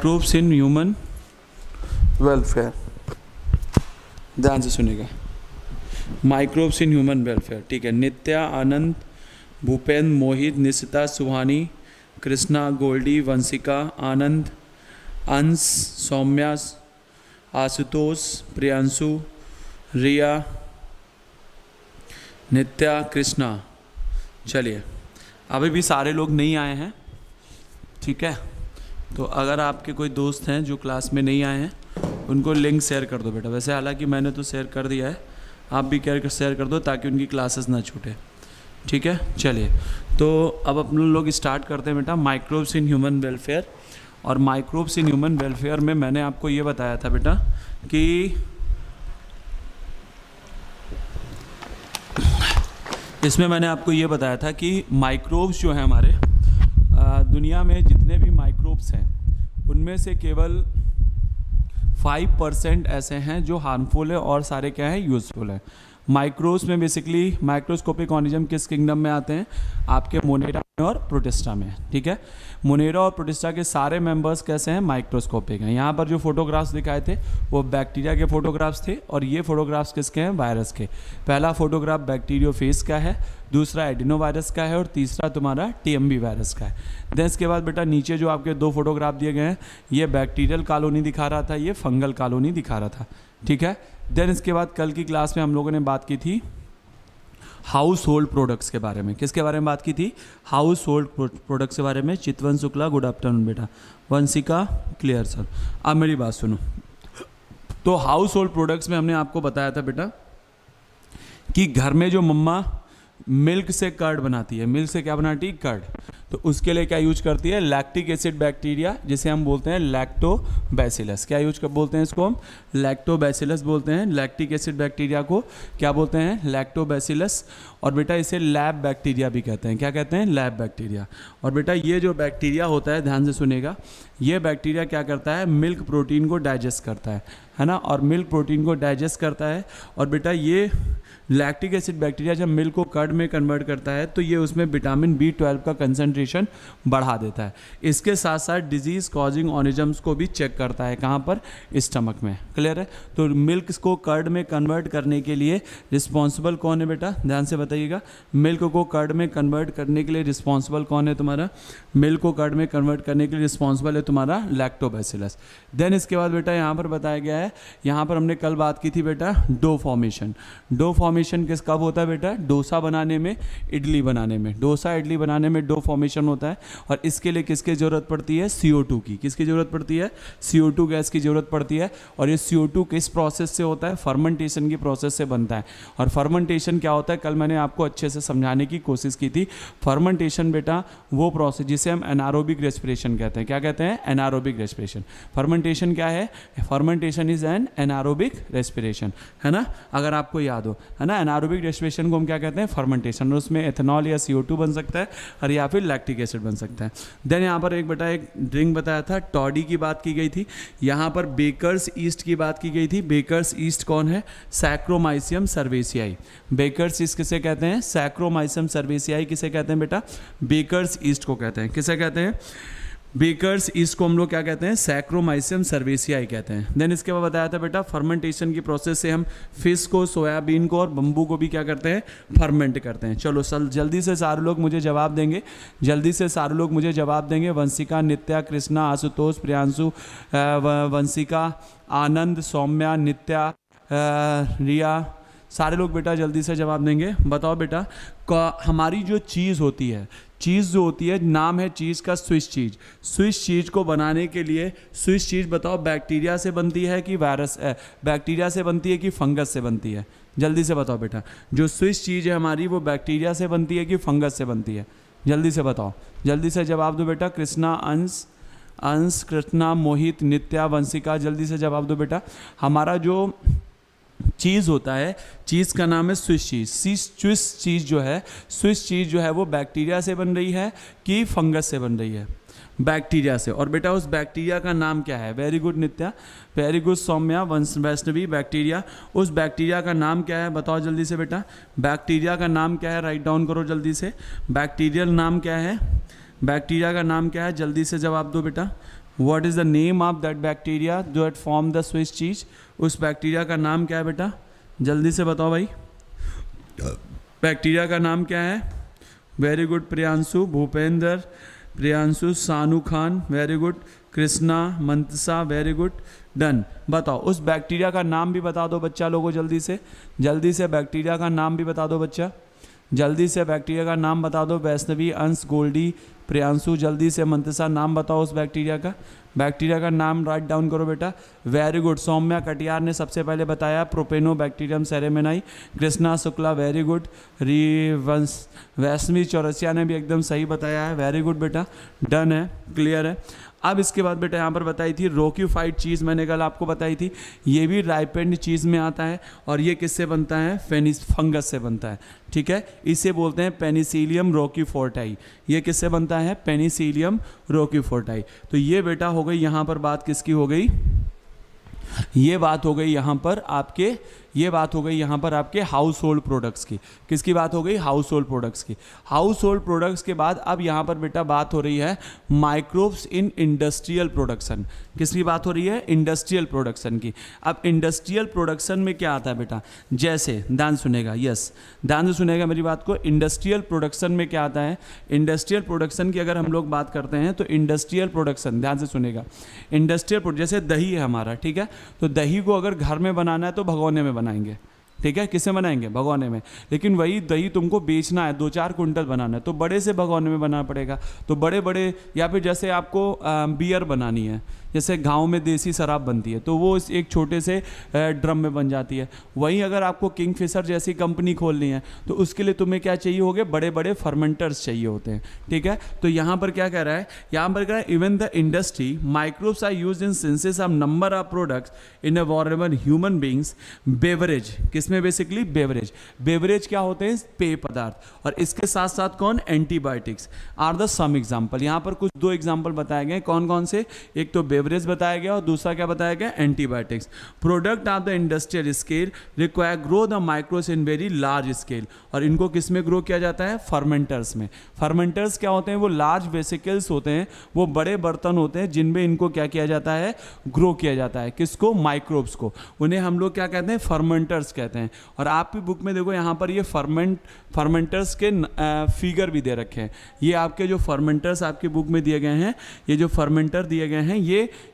Groups in human welfare, ध्यान से सुनेगा। माइक्रोब्स इन ह्यूमन वेलफेयर, ठीक है। नित्या, आनंद, भूपेंद्र, मोहित, निशिता, सुहानी, कृष्णा, गोल्डी, वंशिका, आनंद, अंश, सौम्या, आशुतोष, प्रियांशु, रिया, नित्या, कृष्णा। चलिए, अभी भी सारे लोग नहीं आए हैं, ठीक है। तो अगर आपके कोई दोस्त हैं जो क्लास में नहीं आए हैं, उनको लिंक शेयर कर दो बेटा। वैसे हालांकि मैंने तो शेयर कर दिया है, आप भी शेयर कर दो ताकि उनकी क्लासेस ना छूटे, ठीक है। चलिए, तो अब अपन लोग स्टार्ट करते हैं बेटा, माइक्रोब्स इन ह्यूमन वेलफेयर। और माइक्रोब्स इन ह्यूमन वेलफेयर में मैंने आपको ये बताया था बेटा कि इसमें मैंने आपको ये बताया था कि माइक्रोब्स जो हैं हमारे दुनिया में जितने भी माइक्रोब्स हैं उनमें से केवल 5% ऐसे हैं जो हार्मफुल है और सारे क्या है, यूजफुल है। माइक्रोब्स में बेसिकली माइक्रोस्कोपिक ऑर्गेनिज्म किस किंगडम में आते हैं, आपके मोनेरा और प्रोटिस्टा में, ठीक है। मोनेरा और प्रोटिस्टा के सारे मेंबर्स कैसे हैं, माइक्रोस्कोपिक हैं। यहाँ पर जो फोटोग्राफ्स दिखाए थे वो बैक्टीरिया के फोटोग्राफ्स थे और ये फोटोग्राफ्स किसके हैं, वायरस के। पहला फोटोग्राफ बैक्टीरियोफेज का है, दूसरा एडिनोवायरस का है और तीसरा तुम्हारा टीएमबी वायरस का है। देन इसके बाद बेटा नीचे जो आपके दो फोटोग्राफ दिए गए हैं, ये बैक्टीरियल कॉलोनी दिखा रहा था, ये फंगल कॉलोनी दिखा रहा था, ठीक है। देन इसके बाद कल की क्लास में हम लोगों ने बात की थी हाउस होल्ड प्रोडक्ट्स के बारे में। किसके बारे में बात की थी, हाउस होल्ड प्रोडक्ट्स के बारे में। चितवन शुक्ला, गुड आफ्टरनून बेटा। Vanshika, clear sir. अब मेरी बात सुनो, तो हाउस होल्ड प्रोडक्ट्स में हमने आपको बताया था बेटा कि घर में जो मम्मा मिल्क से कर्ड बनाती है, मिल्क से क्या बनाती है, कर्ड, तो उसके लिए क्या यूज करती है, लैक्टिक एसिड बैक्टीरिया, जिसे हम बोलते हैं लैक्टोबैसिलस। क्या यूज कर बोलते हैं इसको, हम लैक्टोबैसिलस बोलते हैं। लैक्टिक एसिड बैक्टीरिया को क्या बोलते हैं, लैक्टोबैसिलस। और बेटा इसे लैब बैक्टीरिया भी कहते हैं। क्या कहते हैं, लैब बैक्टीरिया। और बेटा ये जो बैक्टीरिया होता है, ध्यान से सुनेगा, ये बैक्टीरिया क्या करता है, मिल्क प्रोटीन को डाइजेस्ट करता है ना। और मिल्क प्रोटीन को डाइजेस्ट करता है। और बेटा ये लैक्टिक एसिड बैक्टीरिया जब मिल्क को कर्ड में कन्वर्ट करता है तो ये उसमें विटामिन B12 का कंसंट्रेशन बढ़ा देता है। इसके साथ साथ डिजीज कॉजिंग ऑर्गेनिजम्स को भी चेक करता है, कहाँ पर, स्टमक में, क्लियर है। तो मिल्क को कर्ड में कन्वर्ट करने के लिए रिस्पॉन्सिबल कौन है बेटा, ध्यान से बताइएगा। मिल्क को कर्ड में कन्वर्ट करने के लिए रिस्पॉन्सिबल कौन है तुम्हारा, मिल्क को कर्ड में कन्वर्ट करने के लिए रिस्पॉन्सिबल है तुम्हारा लैक्टोबैसिलस। देन इसके बाद बेटा यहाँ पर बताया गया है, यहाँ पर हमने कल बात की थी बेटा डो फॉर्मेशन। डो फॉर्मेशन किस कब होता है बेटा, डोसा बनाने में, इडली बनाने में। डोसा इडली बनाने में डो फॉर्मेशन होता है। और इसके लिए किसकी ज़रूरत पड़ती है, CO2 की। किसकी ज़रूरत पड़ती है, CO2 गैस की ज़रूरत पड़ती है। और ये CO2 किस प्रोसेस से होता है, फर्मेंटेशन की प्रोसेस से बनता है। और फर्मेंटेशन क्या होता है, कल मैंने आपको अच्छे से समझाने की कोशिश की थी। फर्मेंटेशन बेटा वो प्रोसेस जिसे हम एनारोबिक रेस्पिरेशन कहते हैं। क्या कहते हैं, एनारोबिक रेस्पिरेशन। फर्मेंटेशन क्या है, fermentation is an anaerobic respiration, है ना, अगर आपको याद हो, है ना। एनारोबिक रेस्पिरेशन को हम क्या कहते हैं, फर्मेंटेशन। और उसमें एथेनॉल या CO2 बन सकता है और या फिर लैक्टिक एसिड बन सकता है। देन यहाँ पर एक बेटा एक ड्रिंक बताया था, टॉडी की बात की गई थी। यहाँ पर बेकर्स ईस्ट की बात की गई थी। बेकर्स ईस्ट कौन है, सैक्रोमाइसियम सर्वेसियाई। बेकर्स ईस्ट किसे कहते हैं, सैक्रोमाइसियम सर्वेसियाई किसे कहते हैं बेटा, बेकर्स ईस्ट को कहते हैं। किसे कहते हैं, बेकर्स ईस्ट को हम लोग क्या कहते हैं, सैक्रोमाइसियम सर्वेसियाई कहते हैं। देन इसके बाद बताया था बेटा फर्मेंटेशन की प्रोसेस से हम फिश को, सोयाबीन को और बम्बू को भी क्या करते हैं, फर्मेंट करते हैं। चलो जल्दी से सारे लोग मुझे जवाब देंगे, जल्दी से सारे लोग मुझे जवाब देंगे। वंशिका, नित्या, कृष्णा, आशुतोष, प्रियांशु, वंशिका, आनंद, सौम्या, नित्या, रिया, सारे लोग बेटा जल्दी से जवाब देंगे। बताओ बेटा, हमारी जो चीज़ होती है, चीज़ जो होती है, नाम है चीज़ का स्विस चीज़। स्विस चीज़ को बनाने के लिए, स्विस चीज़ बताओ बैक्टीरिया से बनती है कि वायरस, बैक्टीरिया से बनती है कि फंगस से बनती है, जल्दी से बताओ बेटा। जो स्विस चीज़ है हमारी वो बैक्टीरिया से बनती है कि फंगस से बनती है, जल्दी से बताओ, जल्दी से जवाब दो बेटा। कृष्णा, अंश, कृष्णा, मोहित, नित्या, वंशिका, जल्दी से जवाब दो बेटा। हमारा जो चीज़ होता है, चीज़ का नाम है स्विस चीज़। स्विस चीज़ जो है, स्विस चीज़ जो है वो बैक्टीरिया से बन रही है कि फंगस से बन रही है, बैक्टीरिया से। और बेटा उस बैक्टीरिया का नाम क्या है, very good Nitya, very good Saumya, Vaishnavi, bacteria, उस बैक्टीरिया का नाम क्या है, बताओ जल्दी से बेटा। बैक्टीरिया का नाम क्या है, राइट डाउन करो जल्दी से। बैक्टीरियल नाम क्या है, बैक्टीरिया का नाम क्या है, जल्दी से जवाब दो बेटा। What is the name of that bacteria जो at form the Swiss cheese, उस बैक्टीरिया का नाम क्या है बेटा, जल्दी से बताओ भाई, बैक्टीरिया का नाम क्या है। वेरी गुड प्रियांशु, भूपेंद्र, प्रियांशु, सानू Khan, very good, Krishna, Mantasa, very good, done. बताओ उस बैक्टीरिया का नाम भी बता दो बच्चा लोगों, जल्दी से बैक्टीरिया का नाम भी बता दो बच्चा, जल्दी से बैक्टीरिया का नाम बता दो। वैष्णवी, अंश, गोल्डी, प्रियांशु, जल्दी से, मंतसा, नाम बताओ उस बैक्टीरिया का नाम राइट डाउन करो बेटा। वेरी गुड, सौम्या कटियार ने सबसे पहले बताया propionibacterium shermanii. Krishna Shukla, very good. Vaishnavi Chaurasia ने भी एकदम सही बताया है, वेरी गुड बेटा, डन है, क्लियर है। अब इसके बाद बेटा यहाँ पर बताई थी रोक्यूफाइड चीज़, मैंने कल आपको बताई थी, ये भी राइपेंड चीज़ में आता है और ये किससे बनता है, फंगस से बनता है, ठीक है। इसे बोलते हैं पेनिसिलियम रोक्यूफोर्टाई। ये किससे बनता है, पेनिसिलियम रोक्यूफोर्टाई। तो ये बेटा हो गई यहाँ पर बात किसकी हो गई, ये बात हो गई यहाँ पर आपके, ये बात हो गई यहाँ पर आपके हाउस होल्ड प्रोडक्ट्स की। किसकी बात हो गई, हाउस होल्ड प्रोडक्ट्स की। हाउस होल्ड प्रोडक्ट्स के बाद अब यहाँ पर बेटा बात हो रही है माइक्रोब्स इन इंडस्ट्रियल प्रोडक्शन। किसकी बात हो रही है, इंडस्ट्रियल प्रोडक्शन की। अब इंडस्ट्रियल प्रोडक्शन में क्या आता है बेटा, जैसे ध्यान सुनेगा, यस ध्यान से सुनेगा मेरी बात को। इंडस्ट्रियल प्रोडक्शन में क्या आता है, इंडस्ट्रियल प्रोडक्शन की अगर हम लोग बात करते हैं तो इंडस्ट्रियल प्रोडक्शन, ध्यान से सुनेगा, इंडस्ट्रियल जैसे दही है हमारा, ठीक है, तो दही को अगर घर में बनाना है तो भगोने में बनाएंगे, ठीक है, किससे बनाएंगे, भगोने में। लेकिन वही दही तुमको बेचना है, 2-4 कुंटल बनाना है, तो बड़े से भगोने में बनाना पड़ेगा। तो बड़े बड़े, या फिर जैसे आपको बियर बनानी है, जैसे गांव में देसी शराब बनती है तो वो एक छोटे से ड्रम में बन जाती है। वहीं अगर आपको किंगफिशर जैसी कंपनी खोलनी है तो उसके लिए तुम्हें क्या चाहिए होगे, बड़े बड़े फर्मेंटर्स चाहिए होते हैं, ठीक है। तो यहाँ पर क्या कह रहा है, यहाँ पर कह रहा है even the industry microbes are used in synthesis of number of products in a wherever human beings. Beverage, किसमें बेसिकली बेवरेज, बेवरेज क्या होते हैं, पेय पदार्थ, और इसके साथ साथ कौन, antibiotics are the some example. यहाँ पर कुछ 2 एग्जाम्पल बताए गए, कौन कौन से, एक तो बेवरेज बताया गया और दूसरा क्या बताया गया, antibiotics. Product of the industrial scale require grow the micros in very large scale, और इनको किस में ग्रो किया जाता है, फर्मेंटर्स में। फर्मेंटर्स क्या होते हैं, वो लार्ज वेसिकल्स होते हैं, वो बड़े बर्तन होते हैं जिनमें इनको क्या किया जाता है, ग्रो किया जाता है, किसको, माइक्रोब्स को। उन्हें हम लोग क्या कहते हैं, फर्मेंटर्स कहते हैं। और आपकी बुक में देखो यहाँ पर ये फर्मेंटर्स के फिगर भी दे रखे हैं। ये आपके जो फर्मेंटर्स आपकी बुक में दिए गए हैं, ये जो फर्मेंटर दिए गए हैं,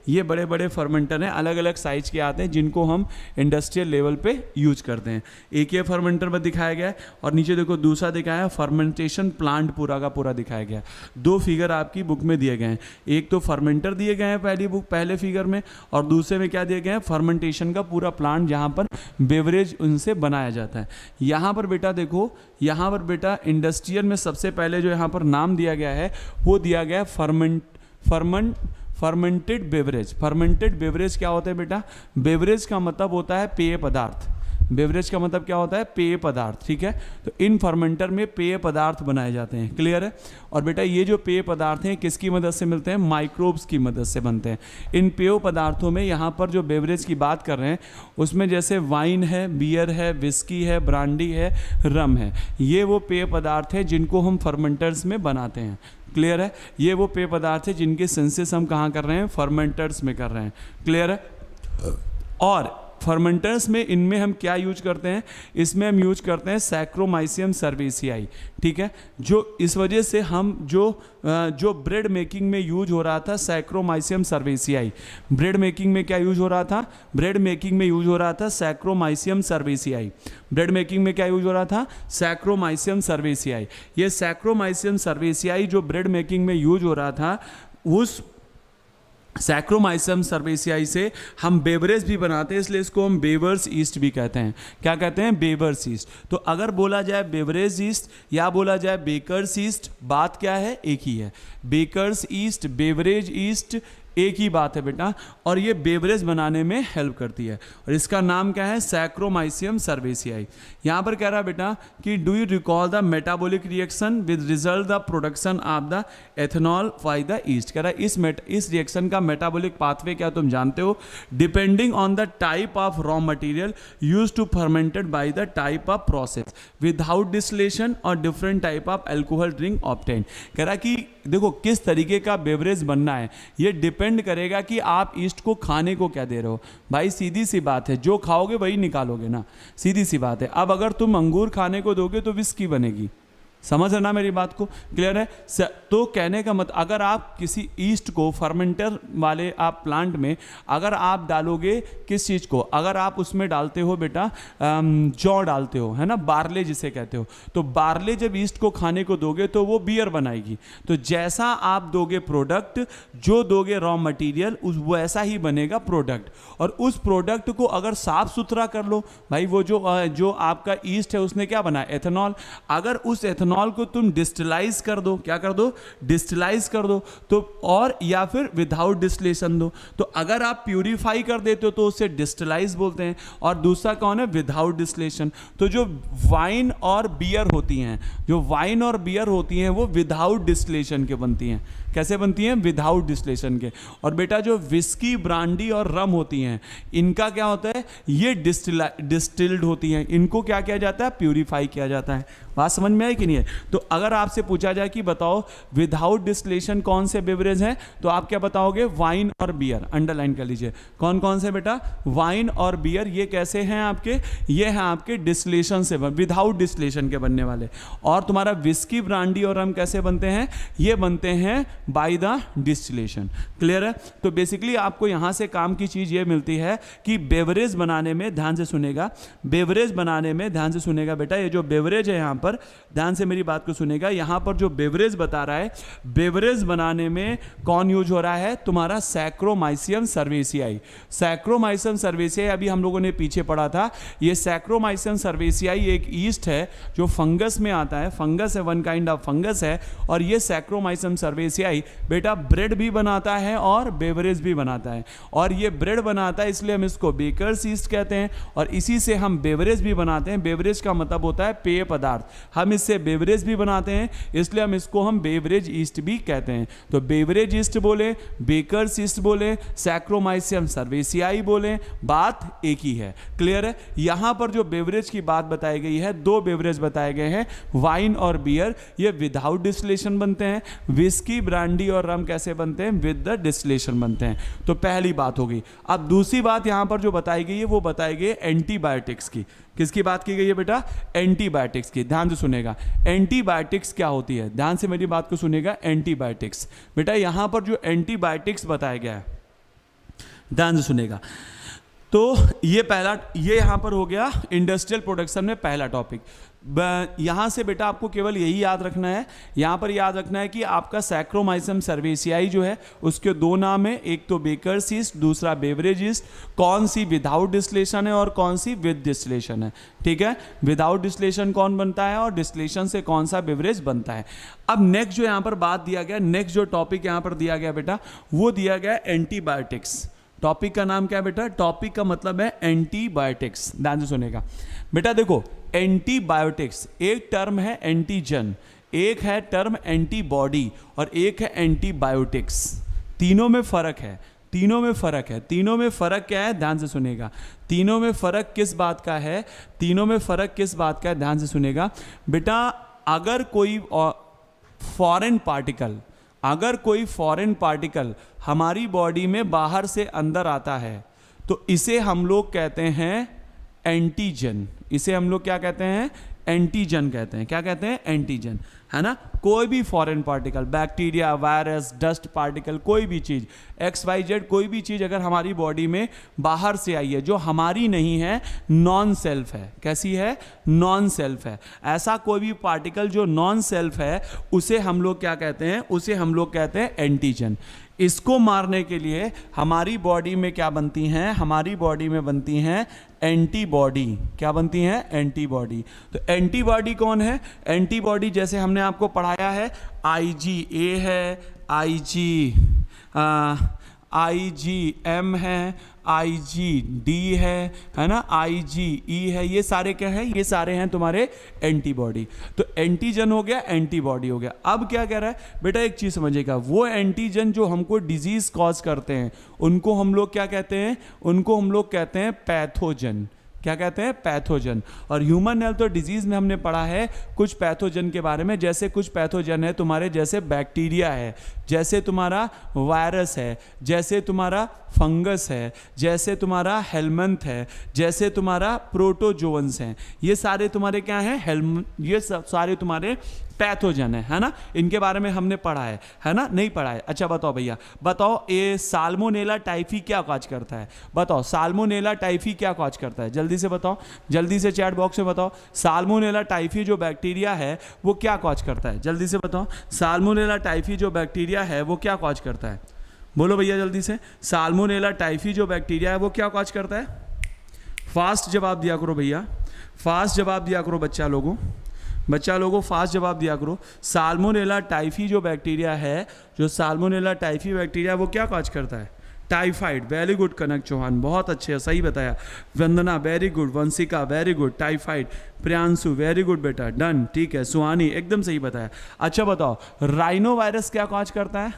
ये बड़े बड़े फर्मेंटर हैं, अलग अलग साइज के आते हैं जिनको हम इंडस्ट्रियल लेवल पे यूज करते हैं। एक ये फर्मेंटर में दिखाया गया है और नीचे देखो दूसरा दिखाया है, फर्मेंटेशन प्लांट पूरा का पूरा दिखाया गया है। 2 फिगर आपकी बुक में दिए गए हैं, एक तो फर्मेंटर दिए गए हैं पहले फिगर में, और दूसरे में क्या दिए गए हैं, फर्मेंटेशन का पूरा प्लांट जहाँ पर बेवरेज उनसे बनाया जाता है। यहाँ पर बेटा देखो, यहाँ पर बेटा इंडस्ट्रियल में सबसे पहले जो यहाँ पर नाम दिया गया है वो दिया गया है फर्मेंटेड बेवरेज। फर्मेंटेड बेवरेज क्या होता है बेटा, बेवरेज का मतलब होता है पेय पदार्थ। बेवरेज का मतलब क्या होता है, पेय पदार्थ, ठीक है। तो इन फर्मेंटर में पेय पदार्थ बनाए जाते हैं, क्लियर है। और बेटा ये जो पेय पदार्थ हैं किसकी मदद से मिलते हैं, माइक्रोब्स की मदद से बनते हैं। इन पेय पदार्थों में यहाँ पर जो बेवरेज की बात कर रहे हैं उसमें जैसे वाइन है, बियर है, विस्की है, ब्रांडी है, रम है, ये वो पेय पदार्थ है जिनको हम फर्मेंटर्स में बनाते हैं, क्लियर है। ये वो पेय पदार्थ है जिनके सिंथेसिस हम कहाँ कर रहे हैं, फर्मेंटर्स में कर रहे हैं, क्लियर है। और फर्मेंटर्स में इनमें हम क्या यूज करते हैं, इसमें हम यूज करते हैं सैक्रोमाइसियम सर्वेसियाई, ठीक है। जो इस वजह से हम जो ब्रेड मेकिंग में यूज हो रहा था सैक्रोमाइसियम सर्वेसियाई, ब्रेड मेकिंग में क्या यूज हो रहा था, ब्रेड मेकिंग में यूज हो रहा था सैक्रोमाइसियम सर्वेसियाई। ब्रेड मेकिंग में क्या यूज हो रहा था, सैक्रोमाइसियम सर्वेसियाई। ये सैक्रोमाइसियम सर्वेसियाई जो ब्रेड मेकिंग में यूज हो रहा था, उस सैक्रोमाइसियम सर्वेसियाई से हम बेवरेज भी बनाते हैं, इसलिए इसको हम बेवर्स ईस्ट भी कहते हैं। क्या कहते हैं, बेवर्स ईस्ट। तो अगर बोला जाए बेवरेज ईस्ट या बोला जाए बेकर्स ईस्ट, बात क्या है, एक ही है। बेकर्स ईस्ट, बेवरेज ईस्ट एक ही बात है बेटा, और ये बेवरेज बनाने में हेल्प करती है, और इसका नाम क्या है, सैक्रोमाइसियम सर्वेसियाई। यहाँ पर कह रहा है बेटा कि do you recall the metabolic reaction with result the production of the ethanol by the east. कह रहा है इस रिएक्शन का मेटाबॉलिक पाथवे क्या तुम जानते हो, depending on the type of raw material use to fermented by the type of process without distillation और different type of alcohol drink obtain. कह रहा है कि देखो किस तरीके का बेवरेज बनना है, ये डिपेंड डिपेंड करेगा कि आप ईस्ट को खाने को क्या दे रहे हो। भाई सीधी सी बात है, जो खाओगे वही निकालोगे ना, सीधी सी बात है। अब अगर तुम अंगूर खाने को दोगे तो विस्की बनेगी, समझ रहे ना मेरी बात को, क्लियर है। तो कहने का मतलब अगर आप किसी ईस्ट को फर्मेंटर वाले आप प्लांट में अगर आप डालोगे किस चीज़ को, अगर आप उसमें डालते हो बेटा जौ डालते हो, है ना, बार्ले जिसे कहते हो, तो बार्ले जब ईस्ट को खाने को दोगे तो वो बियर बनाएगी। तो जैसा आप दोगे प्रोडक्ट, जो दोगे रॉ मटेरियल, उस वैसा ही बनेगा प्रोडक्ट। और उस प्रोडक्ट को अगर साफ सुथरा कर लो, भाई वो जो आपका ईस्ट है उसने क्या बनाया, एथेनॉल। अगर उस एथेनॉल को तुम डिस्टिलाइज कर दो, क्या कर दो, डिस्टिलाइज कर दो, तो और या फिर विदाउट डिस्टिलेशन दो। तो अगर आप प्यूरिफाई कर देते हो तो उसे डिस्टिलाइज बोलते हैं, और दूसरा कौन है, विदाउट डिस्टिलेशन। तो जो वाइन और बियर होती हैं, जो वाइन और बियर होती हैं वो विदाउट डिस्टिलेशन के बनती हैं। कैसे बनती हैं, विदाउट डिस्टिलेशन के। और बेटा जो विस्की, ब्रांडी और रम होती हैं, इनका क्या होता है, ये डिस्टिल्ड होती हैं, इनको क्या किया जाता है, प्यूरिफाई किया जाता है। बात समझ में आई कि नहीं है। तो अगर आपसे पूछा जाए कि बताओ विदाउट डिस्टिलेशन कौन से बेवरेज हैं, तो आप क्या बताओगे, वाइन और बियर। अंडरलाइन कर लीजिए कौन कौन से बेटा, वाइन और बियर। ये कैसे हैं आपके, ये हैं आपके डिस्टिलेशन से, विदाउट डिस्टिलेशन के बनने वाले। और तुम्हारा विस्की, ब्रांडी और रम कैसे बनते हैं, ये बनते हैं बाय द डिस्टिलेशन। क्लियर है। तो बेसिकली आपको यहां से काम की चीज ये मिलती है कि बेवरेज बनाने में, ध्यान से सुनेगा, बेवरेज बनाने में ध्यान से सुनेगा बेटा, ये जो बेवरेज है यहां पर ध्यान से मेरी बात को सुनेगा, यहां पर जो बेवरेज बता रहा है, बेवरेज बनाने में कौन यूज हो रहा है, तुम्हारा सैक्रोमाइसियम सर्वेसियाई। सैक्रोमाइसियम सर्वेसियाई अभी हम लोगों ने पीछे पढ़ा था। ये सैक्रोमाइसियम सर्वेसियाई एक ईस्ट है जो फंगस में आता है, फंगस है, वन काइंड ऑफ फंगस है। और ये सैक्रोमाइसियम सर्वेसियाई बेटा ब्रेड भी बनाता है और बेवरेज भी बनाता है। और ये ब्रेड बनाता है इसलिए हम इसको बेकर्स ईस्ट कहते हैं, और इसी से हम बेवरेज भी बनाते हैं। बेवरेज का मतलब होता है पेय पदार्थ, हम इससे बेवरेज भी बनाते हैं, इसलिए हम बेवरेज ईस्ट भी कहते हैं। तो बेवरेज ईस्ट बोले, बेकर्स ईस्ट बोले, सैक्रोमाइसियम सर्वेसियाई बोले, बात एक ही है। क्लियर है। यहां पर जो बेवरेज की बात बताई गई है, दो बेवरेज बताए गए हैं, वाइन और बियर, ये विदाउट डिस्टिलेशन बनते हैं। विस्की, ब्रांडी और रम कैसे बनते हैं, विद द डिस्टिलेशन बनते हैं। तो पहली बात होगी। अब दूसरी बात यहां पर जो बताई गई है वो बताई गई है एंटीबायोटिक्स की। किसकी बात की गई है बेटा, एंटीबायोटिक्स की। ध्यान से सुनेगा, एंटीबायोटिक्स क्या होती है, ध्यान से मेरी बात को सुनेगा। एंटीबायोटिक्स बेटा यहां पर जो एंटीबायोटिक्स बताया गया है, ध्यान से सुनेगा। तो ये यहां पर हो गया इंडस्ट्रियल प्रोडक्शन में पहला टॉपिक। यहां से बेटा आपको केवल यही याद रखना है, यहां पर याद रखना है कि आपका सैक्रोमाइसियम सर्वेसियाई जो है उसके दो नाम है, एक तो बेकर्स ईस्ट, दूसरा बेवरेज ईस्ट। कौन सी विदाउट डिस्टिलेशन है और कौन सी विद डिस्टिलेशन है, ठीक है। विदाउट डिस्टिलेशन कौन बनता है और डिस्टिलेशन से कौन सा बेवरेज बनता है। अब नेक्स्ट जो यहां पर बात दिया गया, नेक्स्ट जो टॉपिक यहां पर दिया गया बेटा, वो दिया गया एंटीबायोटिक्स। टॉपिक का नाम क्या है बेटा, टॉपिक का मतलब है एंटीबायोटिक्स। ध्यान से सुनेगा बेटा, देखो एंटीबायोटिक्स एक टर्म है एंटीजन, एक है टर्म एंटीबॉडी और एक है एंटीबायोटिक्स। तीनों में फर्क है, तीनों में फर्क है। तीनों में फर्क क्या है, ध्यान से सुनेगा। तीनों में फर्क किस बात का है, तीनों में फर्क किस बात का है, ध्यान से सुनेगा बेटा। अगर कोई फॉरेन पार्टिकल, अगर कोई फॉरेन पार्टिकल हमारी बॉडी में बाहर से अंदर आता है तो इसे हम लोग कहते हैं एंटीजन। इसे हम लोग क्या कहते हैं, एंटीजन कहते हैं। क्या कहते हैं, एंटीजन, है ना। कोई भी foreign particle, bacteria, virus, dust particle, कोई भी चीज़ XYZ, कोई भी चीज़ अगर हमारी बॉडी में बाहर से आई है जो हमारी नहीं है, नॉन सेल्फ है। कैसी है, नॉन सेल्फ है। ऐसा कोई भी पार्टिकल जो नॉन सेल्फ है उसे हम लोग क्या कहते हैं, उसे हम लोग कहते हैं एंटीजन। इसको मारने के लिए हमारी बॉडी में क्या बनती हैं, हमारी बॉडी में बनती हैं एंटीबॉडी। क्या बनती हैं, एंटीबॉडी। तो एंटीबॉडी कौन है, एंटीबॉडी जैसे हमने आपको पढ़ाया है, IgA है, IgM है, IgD है ना, IgE है। ये सारे क्या है, ये सारे हैं तुम्हारे एंटीबॉडी। तो एंटीजन हो गया, एंटीबॉडी हो गया। अब क्या कह रहा है बेटा, एक चीज समझिएगा, वो एंटीजन जो हमको डिजीज कॉज करते हैं उनको हम लोग क्या कहते हैं, उनको हम लोग कहते हैं पैथोजन। क्या कहते हैं, पैथोजन। और ह्यूमन हेल्थ और डिजीज में हमने पढ़ा है कुछ पैथोजन के बारे में, जैसे कुछ पैथोजन है तुम्हारे, जैसे बैक्टीरिया है, जैसे तुम्हारा वायरस है, जैसे तुम्हारा फंगस है, जैसे तुम्हारा हेलमेंथ है, जैसे तुम्हारा प्रोटोजोअन्स हैं। ये सारे तुम्हारे क्या हैं, ये सारे तुम्हारे पैथोजन है ना। इनके बारे में हमने पढ़ा है ना, नहीं पढ़ा है? अच्छा बताओ भैया, बताओ ये साल्मोनेला टाइफी क्या कॉज करता है? बताओ साल्मोनेला टाइफी क्या कॉज करता है, जल्दी से बताओ, जल्दी से चैट बॉक्स में बताओ। साल्मोनेला टाइफी जो बैक्टीरिया है वो क्या कॉज करता है, जल्दी से बताओ। साल्मोनेला टाइफी जो बैक्टीरिया है वो क्या कॉज करता है, बोलो भैया जल्दी से। साल्मोनेला टाइफी जो बैक्टीरिया है वो क्या कॉज करता है? फास्ट जवाब दिया करो भैया, फास्ट जवाब दिया करो बच्चा लोगों फास्ट जवाब दिया करो। साल्मोनेला टाइफी जो बैक्टीरिया है, जो साल्मोनेला टाइफी बैक्टीरिया वो क्या कॉज करता है? Typhoid. Very good Kanak Chauhan, बहुत अच्छे, सही बताया। Vandana very good, Vanshika very good, typhoid. Priyanshu very good बेटा, डन, ठीक है। सुहानी एकदम सही बताया। अच्छा बताओ राइनो वायरस क्या कॉज करता है?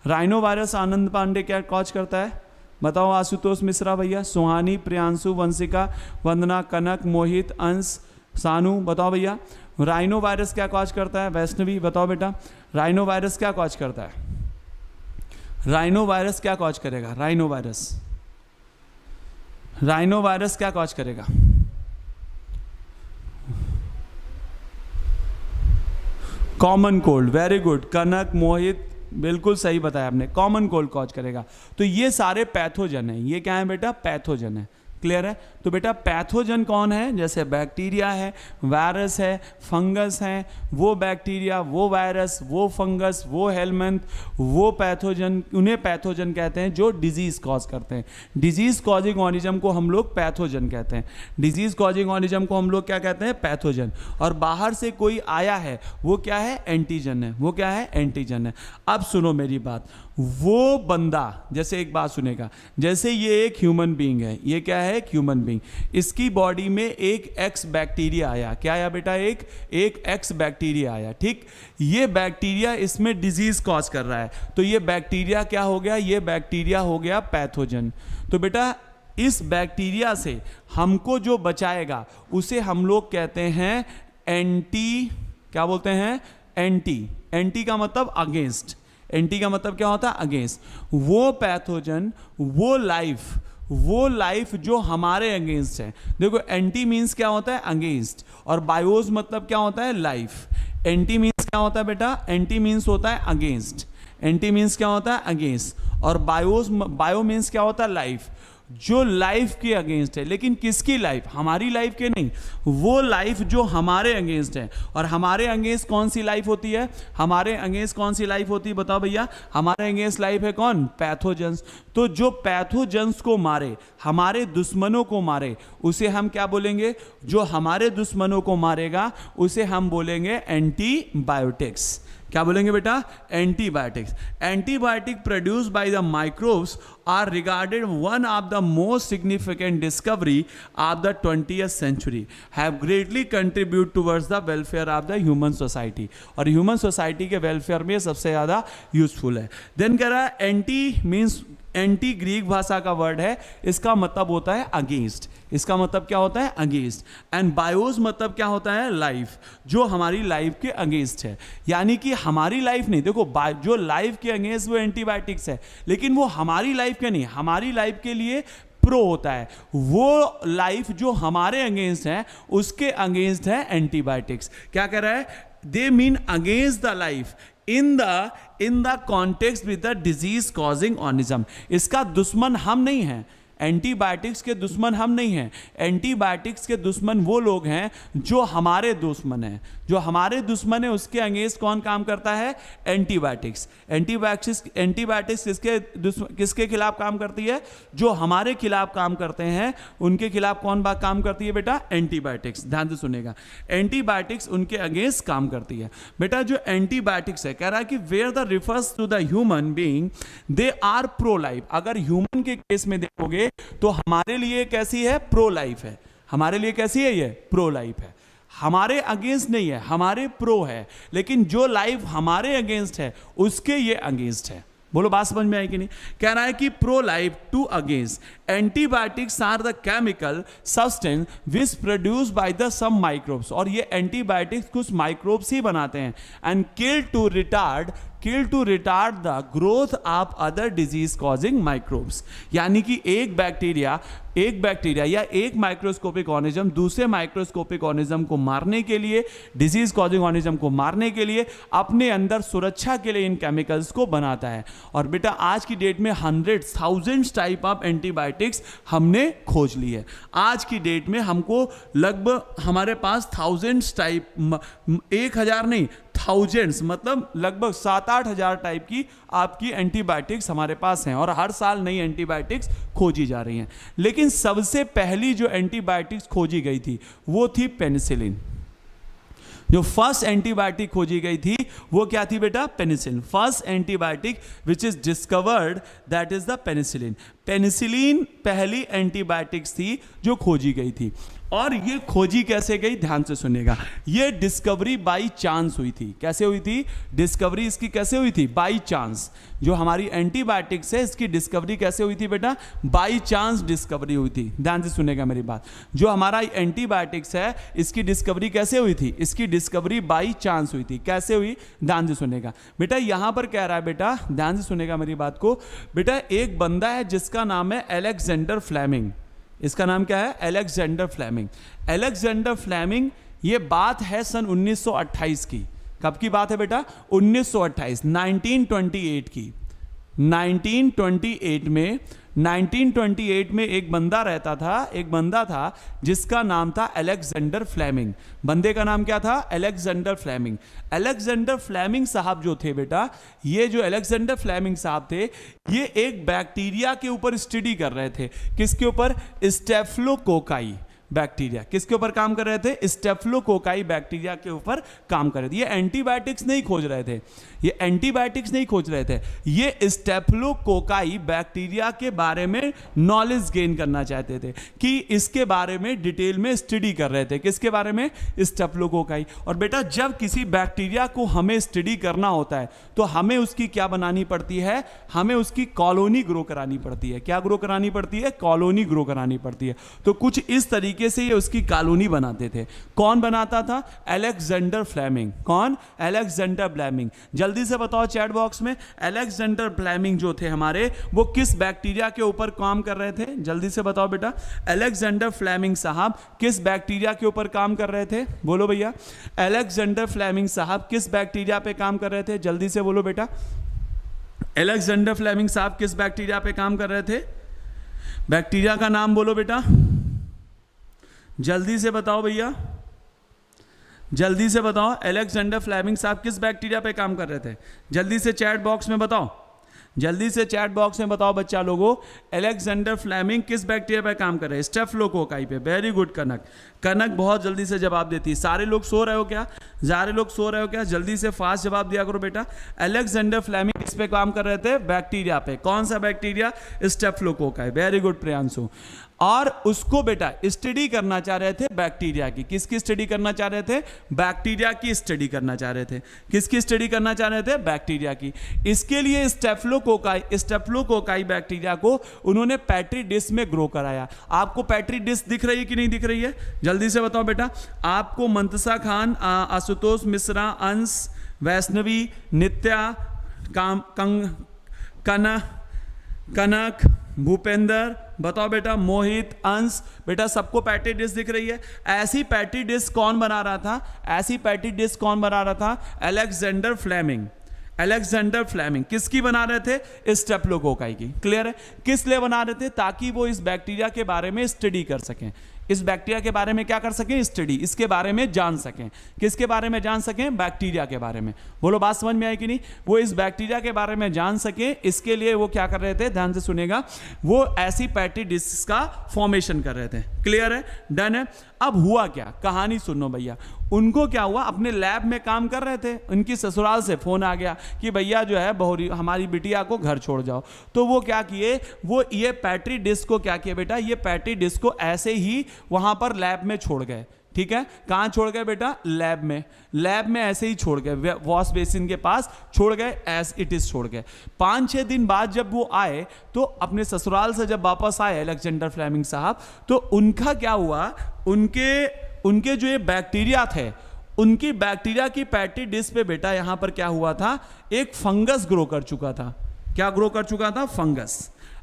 राइनो वायरस आनंद पांडे क्या कॉज करता है? बताओ आशुतोष मिश्रा भैया, सुहानी, प्रियांशु, वंशिका, वंदना, कनक, मोहित, अंश, सानू, बताओ भैया राइनो वायरस क्या कॉज करता है? वैष्णवी बताओ बेटा राइनो वायरस क्या कॉज करता है? राइनो वायरस क्या कॉज करेगा? राइनो वायरस क्या कॉज करेगा? Common cold. वेरी गुड कनक, मोहित, बिल्कुल सही बताया आपने, कॉमन कोल्ड कॉज करेगा। तो ये सारे पैथोजन है, ये क्या है बेटा? पैथोजन है। क्लियर है? तो बेटा पैथोजन कौन है? जैसे बैक्टीरिया है, वायरस है, फंगस है, वो बैक्टीरिया, वो वायरस, वो फंगस, वो हेलमेंथ, वो पैथोजन, उन्हें पैथोजन कहते हैं जो डिजीज कॉज करते हैं। डिजीज कॉजिंग ऑर्गेनिज्म को हम लोग पैथोजन कहते हैं। डिजीज कॉजिंग ऑर्गेनिज्म को हम लोग क्या कहते हैं? पैथोजन। और बाहर से कोई आया है वो क्या है? एंटीजन है। वो क्या है? एंटीजन है। अब सुनो मेरी बात, वो बंदा, जैसे एक बात सुनेगा, जैसे ये एक ह्यूमन बीइंग है, ये क्या है? एक ह्यूमन बीइंग। इसकी बॉडी में एक एक्स बैक्टीरिया आया। क्या आया बेटा? एक एक्स बैक्टीरिया आया। ठीक, ये बैक्टीरिया इसमें डिजीज कॉज कर रहा है, तो ये बैक्टीरिया क्या हो गया? ये बैक्टीरिया हो गया पैथोजन। तो बेटा इस बैक्टीरिया से हमको जो बचाएगा उसे हम लोग कहते हैं एंटी, क्या बोलते हैं? एंटी का मतलब अगेंस्ट। एंटी का मतलब क्या होता है? अगेंस्ट। वो पैथोजन, वो लाइफ जो हमारे अगेंस्ट है। देखो एंटी मीन्स क्या होता है? अगेंस्ट। और बायोस मतलब क्या होता है? लाइफ। एंटी मीन्स क्या होता है बेटा? एंटी मीन्स होता है अगेंस्ट। एंटी मीन्स क्या होता है? अगेंस्ट। और बायो मीन्स क्या होता है? लाइफ। जो लाइफ के अगेंस्ट है, लेकिन किसकी लाइफ? हमारी लाइफ के नहीं, वो लाइफ जो हमारे अगेंस्ट है। और हमारे अगेंस्ट कौन सी लाइफ होती है? हमारे अगेंस्ट कौन सी लाइफ होती है? बताओ भैया। हमारे अगेंस्ट लाइफ है कौन? पैथोजेंस। तो जो पैथोजेंस को मारे, हमारे दुश्मनों को मारे, उसे हम क्या बोलेंगे? जो हमारे दुश्मनों को मारेगा उसे हम बोलेंगे एंटीबायोटिक्स। क्या बोलेंगे बेटा? Antibiotics. Antibiotic produced by the microbes are regarded one of the most significant discovery of the 20th century, have greatly contribute towards the welfare of the human society. और ह्यूमन सोसाइटी के welfare में सबसे ज़्यादा useful है। Then कह रहा है anti means, anti Greek भाषा का वर्ड है, इसका मतलब होता है अगेंस्ट। इसका मतलब क्या होता है? अगेंस्ट। एंड बायोस मतलब क्या होता है? लाइफ, जो हमारी लाइफ के अगेंस्ट है। यानी कि हमारी लाइफ नहीं, देखो जो लाइफ के अगेंस्ट वो एंटीबायोटिक्स है, लेकिन वो हमारी लाइफ के नहीं, हमारी लाइफ के लिए प्रो होता है। वो लाइफ जो हमारे अगेंस्ट है उसके अगेंस्ट है एंटीबायोटिक्स। क्या कह रहा है? They mean against the life in the context with the disease causing organism। इसका दुश्मन हम नहीं हैं, एंटीबायोटिक्स के दुश्मन हम नहीं हैं। एंटीबायोटिक्स के दुश्मन वो लोग हैं जो हमारे दुश्मन हैं। जो हमारे दुश्मन है उसके अगेंस्ट कौन काम करता है? एंटीबायोटिक्स। एंटीबायोटिक्स किसके खिलाफ काम करती है? जो हमारे खिलाफ काम करते हैं उनके खिलाफ कौन बात काम करती है बेटा? एंटीबायोटिक्स। ध्यान से सुनेगा, एंटीबायोटिक्स उनके अगेंस्ट काम करती है। बेटा जो एंटीबायोटिक्स है, कह रहा है कि where the refers to the human being they are pro life. अगर ह्यूमन के केस में देखोगे तो हमारे लिए कैसी है? प्रो लाइफ है। हमारे लिए कैसी है? ये प्रो लाइफ है। हमारे अगेंस्ट नहीं है, हमारे प्रो है। लेकिन जो लाइफ हमारे अगेंस्ट है उसके ये अगेंस्ट है। बोलो बात समझ में आई कि नहीं? कह रहा है कि pro life to against antibiotics are the chemical substance which produce by the some microbes, और ये एंटीबायोटिक्स कुछ माइक्रोब्स ही बनाते हैं, and kill to retard the growth of other disease causing microbes. यानी कि एक बैक्टीरिया या एक माइक्रोस्कोपिक ऑर्गेनिज्म दूसरे माइक्रोस्कोपिक ऑर्गेनिज्म को मारने के लिए, डिजीज कॉजिंग ऑर्गेनिज्म को मारने के लिए अपने अंदर सुरक्षा के लिए इन केमिकल्स को बनाता है। और बेटा आज की डेट में 100,000 टाइप ऑफ एंटीबायोटिक्स हमने खोज ली है। आज की डेट में हमको लगभग हमारे पास 1000 टाइप, 1000 नहीं, थाउजेंड्स, मतलब लगभग 7-8 हज़ार टाइप की आपकी एंटीबायोटिक्स हमारे पास हैं, और हर साल नई एंटीबायोटिक्स खोजी जा रही हैं। लेकिन सबसे पहली जो एंटीबायोटिक्स खोजी गई थी वो थी पेनिसिलिन। जो फर्स्ट एंटीबायोटिक खोजी गई थी वो क्या थी बेटा? Penicillin. First antibiotic which is discovered that is the penicillin. Penicillin पहली एंटीबायोटिक्स थी जो खोजी गई थी। और ये खोजी कैसे गई, ध्यान से सुनिएगा। ये डिस्कवरी बाई चांस हुई थी। कैसे हुई थी डिस्कवरी इसकी? कैसे हुई थी? By chance. जो हमारी एंटीबायोटिक्स है इसकी डिस्कवरी कैसे हुई थी बेटा? बाई चांस डिस्कवरी हुई थी। ध्यान से सुनेगा मेरी बात। जो हमारा एंटीबायोटिक्स है इसकी डिस्कवरी कैसे हुई थी? इसकी डिस्कवरी बाई चांस हुई थी। कैसे हुई? ध्यान से सुनेगा बेटा। यहां पर कह रहा है बेटा, ध्यान से सुनेगा मेरी बात को बेटा। एक बंदा है जिसका नाम है अलेक्जेंडर फ्लेमिंग। इसका नाम क्या है? Alexander Fleming. अलेक्जेंडर फ्लेमिंग, ये बात है सन 1928 की। कब की बात है बेटा? 1928, 1928 की। 1928 में एक बंदा रहता था, एक बंदा था जिसका नाम था अलेक्जेंडर फ्लेमिंग। बंदे का नाम क्या था? Alexander Fleming. अलेक्जेंडर फ्लेमिंग साहब जो थे बेटा, ये जो अलेक्जेंडर फ्लेमिंग साहब थे, ये एक बैक्टीरिया के ऊपर स्टडी कर रहे थे। किसके ऊपर? स्टेफिलोकोकाई बैक्टीरिया। किसके ऊपर काम कर रहे थे? स्टेफिलोकोकाई बैक्टीरिया के ऊपर काम कर रहे थे। ये एंटीबायोटिक्स नहीं खोज रहे थे, ये एंटीबायोटिक्स नहीं खोज रहे थे, ये स्टेफिलोकोकाई बैक्टीरिया के बारे में नॉलेज गेन करना चाहते थे, कि इसके बारे में डिटेल में स्टडी कर रहे थे। किसके बारे में? स्टेफिलोकोकाई। और बेटा जब किसी बैक्टीरिया को हमें स्टडी करना होता है तो हमें उसकी क्या बनानी पड़ती है? हमें उसकी कॉलोनी ग्रो करानी पड़ती है। क्या ग्रो करानी पड़ती है? कॉलोनी ग्रो करानी पड़ती है। तो कुछ इस तरीके से ये उसकी कॉलोनी बनाते थे। कौन बनाता था? Alexander Fleming. कौन? Alexander Fleming. जल्दी से बताओ चैट बॉक्स में, अलेक्जेंडर फ्लेमिंग जो थे हमारे, वो किस बैक्टीरिया के ऊपर काम कर रहे थे? जल्दी से बताओ बेटा। अलेक्जेंडर फ्लेमिंग साहब किस बैक्टीरिया के ऊपर काम कर रहे थे? बोलो भैया। अलेक्जेंडर फ्लेमिंग साहब किस बैक्टीरिया पे काम कर रहे थे? जल्दी से बोलो बेटा। अलेक्जेंडर फ्लेमिंग साहब किस बैक्टीरिया पे काम कर रहे थे? बैक्टीरिया का नाम बोलो बेटा, जल्दी से बताओ भैया, जल्दी से बताओ। अलेक्जेंडर फ्लेमिंग साहब किस बैक्टीरिया पे काम कर रहे थे? जल्दी से चैट बॉक्स में बताओ, जल्दी से चैट बॉक्स में बताओ बच्चा लोगों। अलेक्जेंडर फ्लेमिंग किस बैक्टीरिया पे काम कर रहे हैं? स्टेफिलोकोकाई पे। वेरी गुड कनक। कनक बहुत जल्दी से जवाब देती है। सारे लोग सो रहे हो क्या? सारे लोग सो रहे हो क्या? जल्दी से फास्ट जवाब दिया करो बेटा। अलेक्जेंडर फ्लेमिंग किस पे काम कर रहे थे? बैक्टीरिया पे। कौन सा बैक्टीरिया? स्टेफिलोकोकाई। Very good Priyanshu. और उसको बेटा स्टडी करना चाह रहे थे बैक्टीरिया की। किसकी स्टडी करना चाह रहे थे? बैक्टीरिया की स्टडी करना चाह रहे थे। किसकी स्टडी करना चाह रहे थे? बैक्टीरिया की। इसके लिए स्टेफिलोकोकाई बैक्टीरिया को उन्होंने पैट्री डिश में ग्रो कराया। आपको पैट्री डिश दिख रही है कि नहीं दिख रही है? जल्दी से बताओ बेटा। आपको मंतसा खान, आशुतोष मिश्रा, अंश, वैष्णवी, नित्या, कनक, भूपेंद्र, बताओ बेटा, मोहित, अंश, बेटा सबको पैटी डिश दिख रही है? ऐसी पैटी डिश कौन बना रहा था? ऐसी पैटी डिश कौन बना रहा था? Alexander Fleming. अलेक्जेंडर फ्लेमिंग किसकी बना रहे थे? स्टेफिलोकोकाई की। क्लियर है? किस लिए बना रहे थे? ताकि वो इस बैक्टीरिया के बारे में स्टडी कर सकें। इस बैक्टीरिया के बारे में क्या कर सकें? स्टडी। इसके बारे में जान सकें। किसके बारे में जान सकें? बैक्टीरिया के बारे में। बोलो बात समझ में आई कि नहीं? वो इस बैक्टीरिया के बारे में जान सकें, इसके लिए वो क्या कर रहे थे? ध्यान से सुनेगा। वो ऐसी पैटी डिश का फॉर्मेशन कर रहे थे। क्लियर है? डन है? अब हुआ क्या? कहानी सुनो भैया। उनको क्या हुआ? अपने लैब में काम कर रहे थे, उनकी ससुराल से फोन आ गया कि भैया जो है बहुरी हमारी बिटिया को घर छोड़ जाओ। तो वो क्या किए? वो ये पैट्री डिश को क्या किया बेटा? ये पैट्री डिश को ऐसे ही वहां पर लैब में छोड़ गए। ठीक है, कहां छोड़ गए बेटा, लैब में, लैब में ऐसे ही छोड़ गए, वॉश बेसिन के पास छोड़ गए, एज इट इज छोड़ गए। 5-6 दिन बाद जब वो आए तो अपने ससुराल से जब वापस आए अलेक्जेंडर फ्लेमिंग साहब, तो उनका क्या हुआ, उनके जो ये बैक्टीरिया थे, उनकी बैक्टीरिया की पैटी डिश पे बेटा यहां पर क्या हुआ था, एक फंगस ग्रो कर चुका था। क्या ग्रो कर चुका था, फंगस।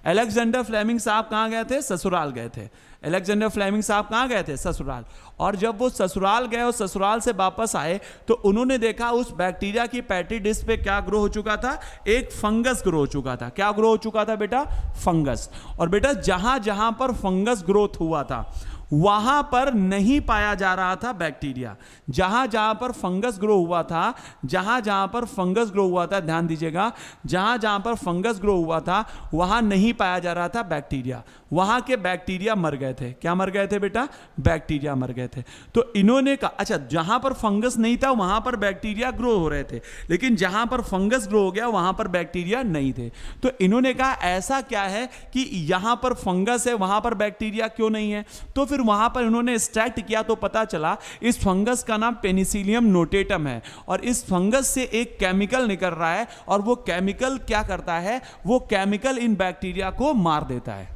अलेक्जेंडर फ्लेमिंग साहब कहां गए थे, ससुराल गए थे। अलेक्जेंडर फ्लेमिंग साहब कहां गए थे, ससुराल। और जब वो ससुराल गए और ससुराल से वापस आए तो उन्होंने देखा उस बैक्टीरिया की पैटी डिश पे क्या ग्रो हो चुका था, एक फंगस ग्रो हो चुका था। क्या ग्रो हो चुका था बेटा, फंगस। और बेटा जहां जहां पर फंगस ग्रोथ हुआ था वहां पर नहीं पाया जा रहा था बैक्टीरिया। जहां जहां पर फंगस ग्रो हुआ था, जहां जहां पर फंगस ग्रो हुआ था, ध्यान दीजिएगा, जहां जहां पर फंगस ग्रो हुआ था वहां नहीं पाया जा रहा था बैक्टीरिया। वहां के बैक्टीरिया मर गए थे। क्या मर गए थे बेटा, बैक्टीरिया मर गए थे। तो इन्होंने कहा अच्छा जहां पर फंगस नहीं था वहां पर बैक्टीरिया ग्रो हो रहे थे, लेकिन जहां पर फंगस ग्रो हो गया वहां पर बैक्टीरिया नहीं थे। तो इन्होंने कहा ऐसा क्या है कि यहां पर फंगस है वहां पर बैक्टीरिया क्यों नहीं है। तो फिर वहां पर उन्होंने एक्सट्रैक्ट किया तो पता चला इस फंगस का नाम पेनिसिलियम नोटेटम है, और इस फंगस से एक केमिकल निकल रहा है, और वो केमिकल क्या करता है, वो केमिकल इन बैक्टीरिया को मार देता है,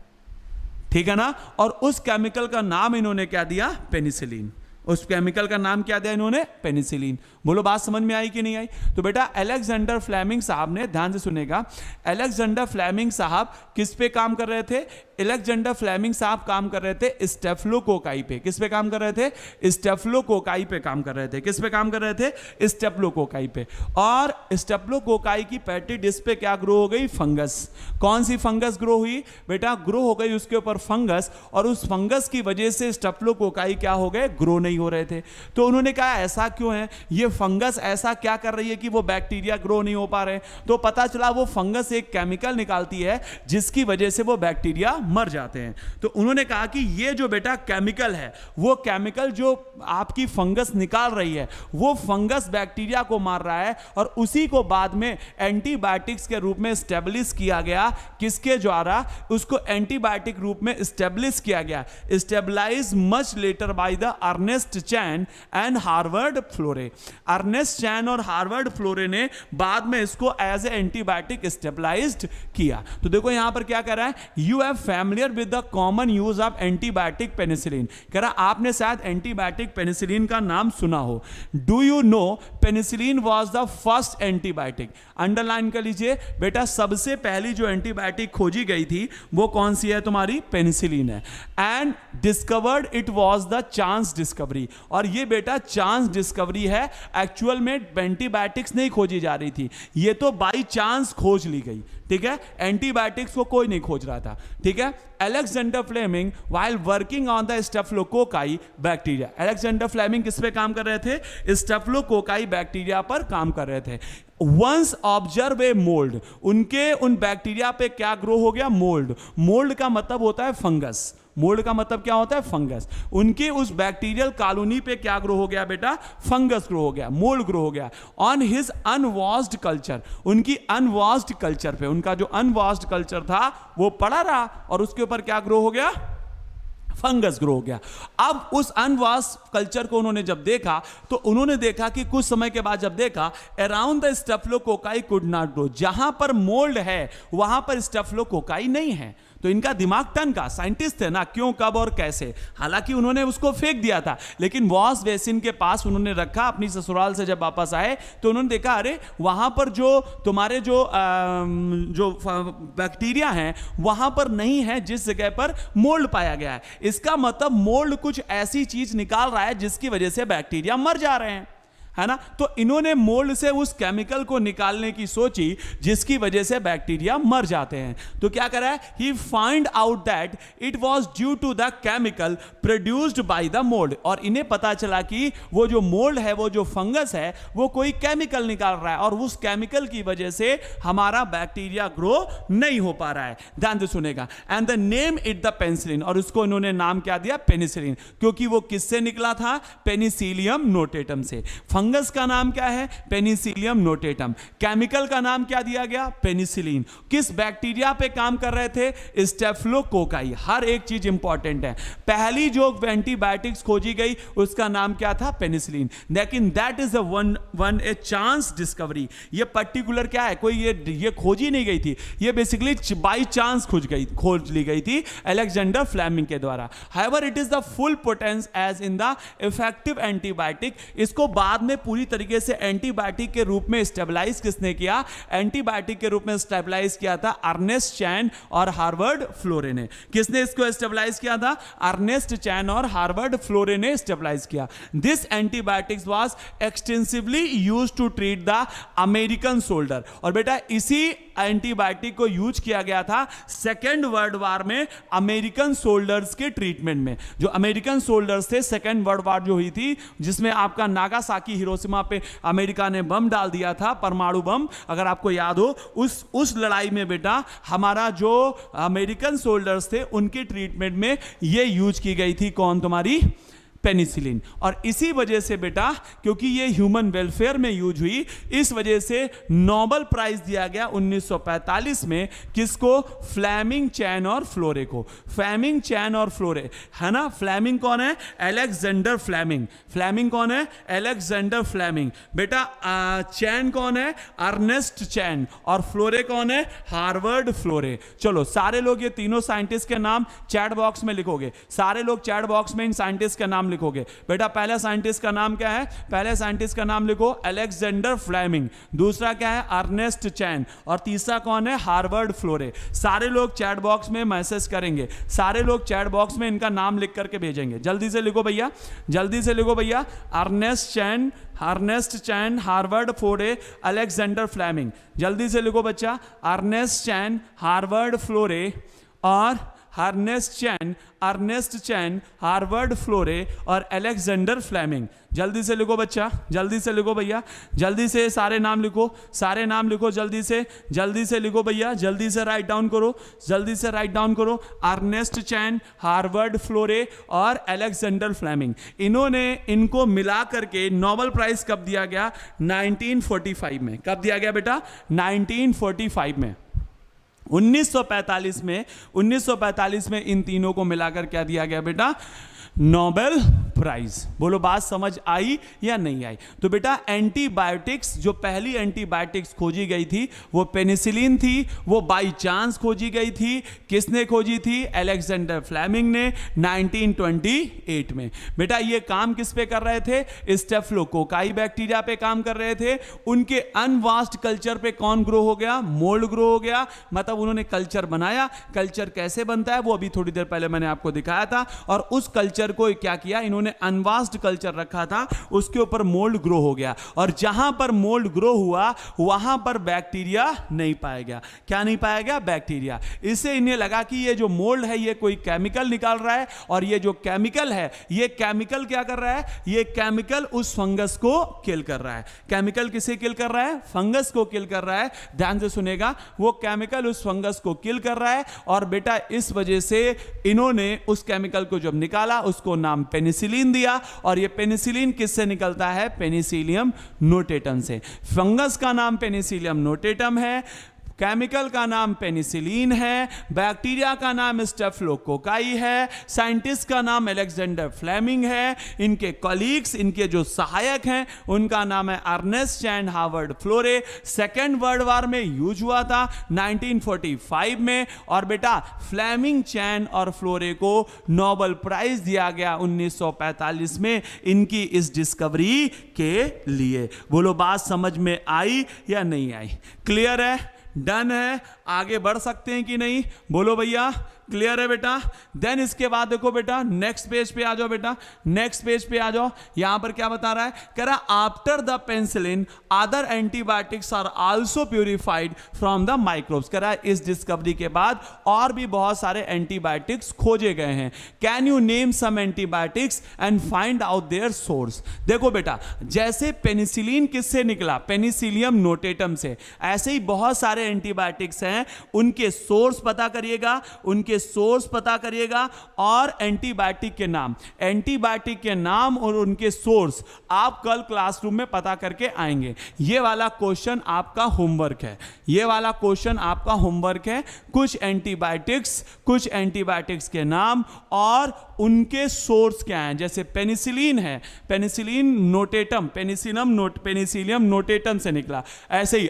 ठीक है ना। और उस केमिकल का नाम इन्होंने क्या दिया, पेनिसिलिन। उस केमिकल का नाम क्या दिया इन्होंने, पेनिसिलिन। बोलो बात समझ में आई कि नहीं आई। तो बेटा अलेक्जेंडर फ्लेमिंग साहब ने, ध्यान से सुनेगा, अलेक्जेंडर फ्लेमिंग साहब किस पे काम कर रहे थे, अलेक्जेंडर फ्लेमिंग साहब काम कर रहे थे स्टेफिलोकोकाई पे। किस पे काम कर रहे थे, स्टेफिलोकोकाई पे काम कर रहे थे। किस पे काम कर रहे थे, स्टेफिलोकोकाई पे। और स्टेफिलोकोकाई की पैटी डिश पे क्या ग्रो हो गई, फंगस। कौन सी फंगस ग्रो हुई बेटा, ग्रो हो गई उसके ऊपर फंगस, और उस फंगस की वजह से स्टेफिलोकोकाई क्या हो गए, ग्रो नहीं हो रहे थे। तो उन्होंने कहा ऐसा क्यों है, ये फंगस ऐसा क्या कर रही है कि वो बैक्टीरिया ग्रो नहीं हो पा रहे। तो पता चला वो फंगस एक केमिकल निकालती है जिसकी वजह से वो बैक्टीरिया मर जाते हैं। तो उन्होंने कहा कि ये जो बेटा केमिकल है, वो केमिकल जो आपकी फंगस निकाल रही है, वो फंगस बैक्टीरिया को मार रहा है, और उसी को बाद में एंटीबायोटिक्स के रूप में स्टेब्लिश किया गया। किसके द्वारा, उसको एंटीबायोटिक रूप में स्टेब्लिश किया गया, stabilize much later by the Ernest Chain and Howard Florey. Ernest Chain और हार्वर्ड फ्लोरे ने बाद में इसको एज ए एंटीबायोटिक स्टेबलाइज्ड किया। तो देखो यहां पर क्या कह रहा है, you have familiar with the common use of antibiotic penicillin. कह रहा आपने शायद एंटीबायोटिक पेनिसिलिन का नाम सुना हो। Do you know penicillin was the first antibiotic. Underline कर लीजिए बेटा, सबसे पहली जो एंटीबायोटिक खोजी गई थी वो कौन सी है, तुम्हारी पेनिसिलिन है। And discovered it was the chance discovery. और ये बेटा चांस डिस्कवरी है, एक्चुअल में एंटीबायोटिक्स नहीं खोजी जा रही थी, ये तो बाई चांस खोज ली गई, ठीक है। एंटीबायोटिक्स को कोई नहीं खोज रहा था, ठीक है। Alexander Fleming while working on the staphylococci bacteria, Alexander Fleming किस पे काम कर रहे थे, स्टेफिलोकोकाई बैक्टीरिया पर काम कर रहे थे। वंस ऑब्जर्व ए मोल्ड, उनके उन बैक्टीरिया पे क्या ग्रो हो गया, मोल्ड। मोल्ड का मतलब होता है फंगस, मोल्ड का मतलब क्या होता है, फंगस। उनके उस बैक्टीरियल कॉलोनी पे क्या ग्रो हो गया बेटा, फंगस ग्रो हो गया, मोल्ड ग्रो हो गया। ऑन हिज अनवॉश्ड कल्चर, उनकी अनवॉश्ड कल्चर पे, उनका जो अनवॉश्ड कल्चर था वो पड़ा रहा, और उसके ऊपर क्या ग्रो हो गया, फंगस ग्रो हो गया। अब उस अनवॉश कल्चर को उन्होंने जब देखा तो उन्होंने देखा कि कुछ समय के बाद जब देखा around the स्टेफिलोकोकाई could not grow, जहां पर मोल्ड है वहां पर स्टेफिलोकोकाई नहीं है। तो इनका दिमाग टन का, साइंटिस्ट थे ना, क्यों कब और कैसे। हालांकि उन्होंने उसको फेंक दिया था, लेकिन वॉश बेसिन के पास उन्होंने रखा। अपनी ससुराल से जब वापस आए तो उन्होंने देखा अरे वहां पर जो तुम्हारे जो बैक्टीरिया हैं वहां पर नहीं है जिस जगह पर मोल्ड पाया गया है। इसका मतलब मोल्ड कुछ ऐसी चीज निकाल रहा है जिसकी वजह से बैक्टीरिया मर जा रहे हैं, है ना। तो इन्होंने मोल्ड से उस केमिकल को निकालने की सोची जिसकी वजह से बैक्टीरिया मर जाते हैं। तो क्या करा है, he find out that it was due to the chemical produced by the mould. और इन्हें पता चला कि वो जो मोल्ड है, वो जो फंगस है, वो कोई केमिकल निकाल रहा है, और उस केमिकल की वजह से हमारा बैक्टीरिया ग्रो नहीं हो पा रहा है। ध्यान से सुनेगा। And the name it the penicillin, और उसको इन्होंने नाम क्या दिया, पेनिसिलिन, क्योंकि वो किससे निकला था, पेनिसिलियम नोटेटम से। फंगस का नाम क्या है? Penicillium notatum. केमिकल का नाम क्या दिया गया? पेनिसिलिन। किस बैक्टीरिया पे काम कर रहे थे? स्टेफिलोकोकाई। हर एक चीज इंपॉर्टेंट है। पहली जो एंटीबायोटिक्स खोजी गई उसका नाम क्या था? पेनिसिलिन। लेकिन that is one a chance discovery. ये पर्टिकुलर क्या है, कोई ये खोजी नहीं गई थी, ये बेसिकली बाई चांस खोज ली गई थी अलेक्जेंडर फ्लेमिंग के द्वारा। However it is the full potence as in the effective antibiotic. इसको बाद में पूरी तरीके से एंटीबायोटिक के रूप में स्टेबलाइज किसने किया? एंटीबायोटिक के रूप में स्टेबलाइज किया था अर्नेस्ट चैन और हार्वर्ड फ्लोरे ने। किसने इसको स्टेबलाइज किया था? अर्नेस्ट चैन और हार्वर्ड फ्लोरे ने स्टेबलाइज किया। This antibiotics was extensively used to treat the American soldier. और बेटा इसी एंटीबायोटिक को यूज किया गया था सेकेंड वर्ल्ड वार में अमेरिकन सोल्जर्स के ट्रीटमेंट में। जो अमेरिकन सोल्जर्स थे, सेकेंड वर्ल्ड वार जो हुई थी, जिसमें आपका नागासाकी हिरोशिमा पे अमेरिका ने बम डाल दिया था, परमाणु बम, अगर आपको याद हो, उस लड़ाई में बेटा हमारा जो अमेरिकन सोल्जर्स थे उनके ट्रीटमेंट में ये यूज की गई थी। कौन? तुम्हारी पेनिसिलिन। और इसी वजह से बेटा, क्योंकि ये ह्यूमन वेलफेयर में यूज हुई, इस वजह से नोबेल प्राइज दिया गया 1945 में। किसको? फ्लेमिंग, चैन और फ्लोरे को। फ्लेमिंग, चैन और फ्लोरे, है ना। फ्लेमिंग कौन है? Alexander Fleming. फ्लेमिंग कौन है? Alexander Fleming. बेटा चैन कौन है? Ernest Chain. और फ्लोरे कौन है? Harvard Florey. चलो सारे लोग ये तीनों साइंटिस्ट के नाम चैट बॉक्स में लिखोगे। सारे लोग चैट बॉक्स में इन साइंटिस्ट के नाम लिखोगे। बेटा पहला साइंटिस्ट का नाम क्या है? पहले साइंटिस्ट का नाम लिखो अलेक्जेंडर फ्लेमिंग। दूसरा क्या है? Ernest Chain. और तीसरा कौन है? हार्वर्ड फ्लोरे। सारे लोग चैट बॉक्स में मैसेज करेंगे, सारे लोग चैट बॉक्स में इनका नाम लिख करके भेजेंगे। जल्दी से लिखो भैया, जल्दी से लिखो भैया। अर्नेस्ट चैन, हार्वर्ड फ्लोरे, अलेक्जेंडर फ्लेमिंग। जल्दी से लिखो बच्चा। अर्नेस्ट चैन, हार्वर्ड फ्लोरे और अर्नेस्ट चैन, हार्वर्ड फ्लोरे और अलेक्जेंडर फ्लेमिंग। जल्दी से लिखो बच्चा, जल्दी से लिखो भैया, जल्दी से सारे नाम लिखो, सारे नाम लिखो जल्दी से लिखो भैया, जल्दी से राइट डाउन करो, जल्दी से राइट डाउन करो। अर्नेस्ट चैन, हार्वर्ड फ्लोरे और अलेक्जेंडर फ्लेमिंग। इनको मिला करके नोबेल प्राइज कब दिया गया? 1945 में। कब दिया गया बेटा? 1945 में। 1945 में इन तीनों को मिलाकर क्या दिया गया बेटा? Nobel prize. बोलो बात समझ आई या नहीं आई? तो बेटा एंटीबायोटिक्स, जो पहली एंटीबायोटिक्स खोजी गई थी वो पेनिसिलिन थी। वो बाई चांस खोजी गई थी। किसने खोजी थी? अलेक्जेंडर फ्लेमिंग ने 1928 में। बेटा ये काम किस पे कर रहे थे? स्टेफिलोकोकाई बैक्टीरिया पे काम कर रहे थे। उनके अनवास्ट कल्चर पे कौन ग्रो हो गया? मोल्ड ग्रो हो गया। मतलब उन्होंने कल्चर बनाया। कल्चर कैसे बनता है वो अभी थोड़ी देर पहले मैंने आपको दिखाया था। और उस कल्चर को क्या किया इन्होंने? अनवास्ट कल्चर रखा था, उसके ऊपर मोल्ड ग्रो हो गया। और जहां पर मोल्ड ग्रो हुआ वहां पर बैक्टीरिया नहीं पाया गया। क्या नहीं पाया गया? बैक्टीरिया। इससे इन्हें लगा कि ये जो मोल्ड है ये कोई केमिकल निकाल रहा है, और ये जो केमिकल है, ये केमिकल क्या कर रहा है? ये केमिकल उस फंगस को किल कर रहा है। केमिकल किसे किल कर रहा है? फंगस को किल कर रहा है। ध्यान से सुनेगा, वो केमिकल उस फंगस को किल कर रहा है। और बेटा इस वजह से इन्होंने उस केमिकल को जब निकाला उसको नाम पेनिसिलिन दिया। और ये पेनिसिलिन किससे निकलता है? पेनिसिलियम नोटेटम से। फंगस का नाम पेनिसिलियम नोटेटम है, केमिकल का नाम पेनिसिलिन है, बैक्टीरिया का नाम स्टेफिलोकोकाई है, साइंटिस्ट का नाम अलेक्जेंडर फ्लेमिंग है, इनके कॉलीग्स, इनके जो सहायक हैं उनका नाम है अर्नेस्ट चैन, हार्वर्ड फ्लोरे। सेकेंड वर्ल्ड वार में यूज हुआ था 1945 में। और बेटा फ्लेमिंग, चैन और फ्लोरे को नोबेल प्राइज दिया गया 1945 में इनकी इस डिस्कवरी के लिए। बोलो बात समझ में आई या नहीं आई? क्लियर है? डन है? आगे बढ़ सकते हैं कि नहीं? बोलो भैया क्लियर है बेटा? देन इसके बाद देखो बेटा नेक्स्ट पेज पे आ जाओ। बेटा नेक्स्ट पेज पे आ जाओ। यहां पर क्या बता रहा है? कह रहा after the penicillin other antibiotics are also purified from the microbes. कह रहा है इस डिस्कवरी के बाद और भी बहुत सारे एंटीबायोटिक्स खोजे गए हैं। Can you name some antibiotics and find out their source. देखो बेटा जैसे पेनिसिलिन किससे निकला? पेनिसिलियम नोटेटम से। ऐसे ही बहुत सारे एंटीबायोटिक्स हैं हैं उनके सोर्स पता करिएगा, उनके सोर्स पता करिएगा, और एंटीबायोटिक के नाम, एंटीबायोटिक के नाम और उनके सोर्स आप कल क्लासरूम में पता करके आएंगे। ये वाला क्वेश्चन आपका होमवर्क है, ये वाला क्वेश्चन आपका होमवर्क है। कुछ एंटीबायोटिक्स के नाम और उनके सोर्स क्या हैं। जैसे पेनिसिलिन है, पेनिसिलिन नोटेटम, पेनिसिलियम नोटेटम से निकला। ऐसे ही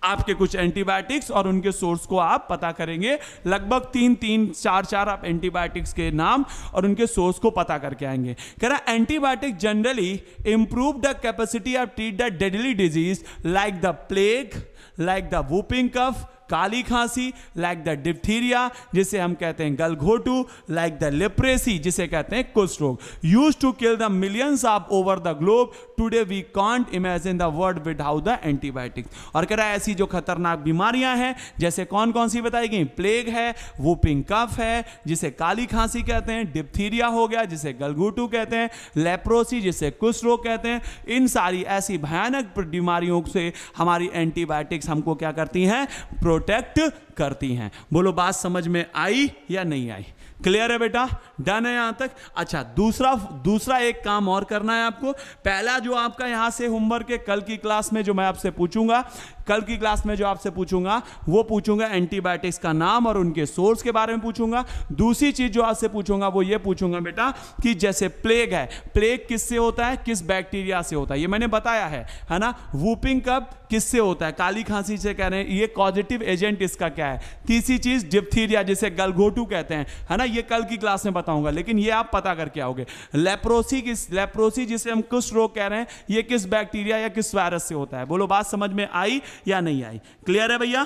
आपके कुछ एंटीबायोटिक्स और उनके सोर्स को आप पता करेंगे। लगभग 3-4 आप एंटीबायोटिक्स के नाम और उनके सोर्स को पता करके आएंगे। कह रहा antibiotic generally improve the capacity of treat the deadly disease like the plague, like the whooping cough, काली खांसी, लाइक द डिप्थीरिया जिसे हम कहते हैं गलघोटू, लाइक द लेप्रेसी जिसे कहते हैं कुष्ठ रोग, use to kill the millions of over the globe. Today we can't imagine the world without the antibiotic. और कह रहा है ऐसी जो खतरनाक बीमारियां हैं जैसे कौन कौन सी बताई गई, प्लेग है, वूपिंग कफ है जिसे काली खांसी कहते हैं, डिप्थीरिया हो गया जिसे गलघोटू कहते हैं, लेप्रोसी जिसे कुष्ठ रोग कहते हैं। इन सारी ऐसी भयानक बीमारियों से हमारी एंटीबायोटिक्स हमको क्या करती हैं, प्रोटेक्ट करती हैं। बोलो बात समझ में आई या नहीं आई? क्लियर है बेटा? डन है यहां तक? अच्छा, दूसरा एक काम और करना है आपको। पहला जो आपका यहां से होमवर्क है, कल की क्लास में जो मैं आपसे पूछूंगा, कल की क्लास में जो आपसे पूछूंगा वो पूछूंगा एंटीबायोटिक्स का नाम और उनके सोर्स के बारे में पूछूंगा। दूसरी चीज जो आपसे पूछूंगा वो ये पूछूंगा बेटा कि जैसे प्लेग है, प्लेग किससे होता है, किस बैक्टीरिया से होता है, ये मैंने बताया है ना। वूपिंग कफ किससे होता है, काली खांसी से कह रहे हैं, ये कॉजेटिव एजेंट इसका क्या है। तीसरी चीज डिप्थीरिया जिसे गलघोटू कहते हैं, है ना, ये कल की क्लास में बताऊंगा, लेकिन ये आप पता करके आओगे। लेप्रोसी जिसे हम कुष्ठ रोग कह रहे हैं, ये किस बैक्टीरिया या किस वायरस से होता है। बोलो बात समझ में आई या नहीं आई? क्लियर है भैया?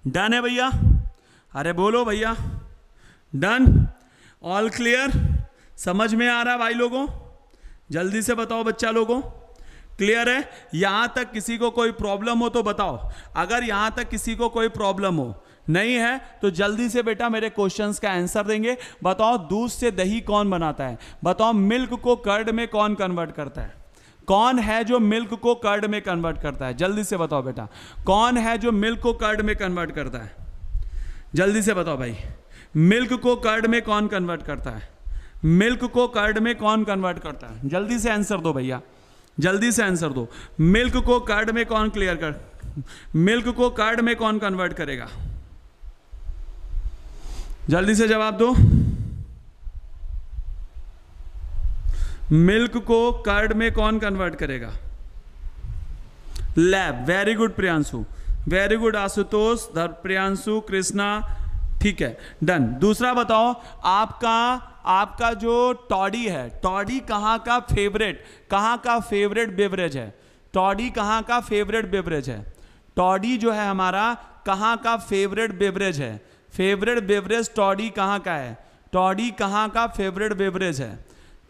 डन है भैया? अरे बोलो भैया, डन, ऑल क्लियर? समझ में आ रहा है भाई लोगों? जल्दी से बताओ बच्चा लोगों, क्लियर है? यहां तक किसी को कोई प्रॉब्लम हो तो बताओ। अगर यहां तक किसी को कोई प्रॉब्लम हो, नहीं है तो जल्दी से बेटा मेरे क्वेश्चंस का आंसर देंगे। बताओ दूध से दही कौन बनाता है? बताओ मिल्क को कर्ड में कौन कन्वर्ट करता है? कौन है जो मिल्क को कर्ड में कन्वर्ट करता है? जल्दी से बताओ बेटा, कौन है जो मिल्क को कर्ड में कन्वर्ट करता है? जल्दी से बताओ भाई, मिल्क को कर्ड में कौन कन्वर्ट करता है? मिल्क को कर्ड में कौन कन्वर्ट करता है? जल्दी से आंसर दो भैया, जल्दी से आंसर दो। मिल्क को कर्ड में कौन मिल्क को कर्ड में कौन कन्वर्ट करेगा? जल्दी से जवाब दो। मिल्क को कर्ड में कौन कन्वर्ट करेगा? Lab. Very good Priyanshu, very good Ashutosh, Priyanshu, Krishna, ठीक है, डन। दूसरा बताओ, आपका जो टॉडी है, टॉडी कहाँ का फेवरेट बेवरेज है? टॉडी कहाँ का फेवरेट बेवरेज है? टॉडी जो है हमारा कहाँ का फेवरेट बेवरेज है? फेवरेट बेवरेज टॉडी कहाँ का है? टॉडी कहाँ का फेवरेट बेवरेज है?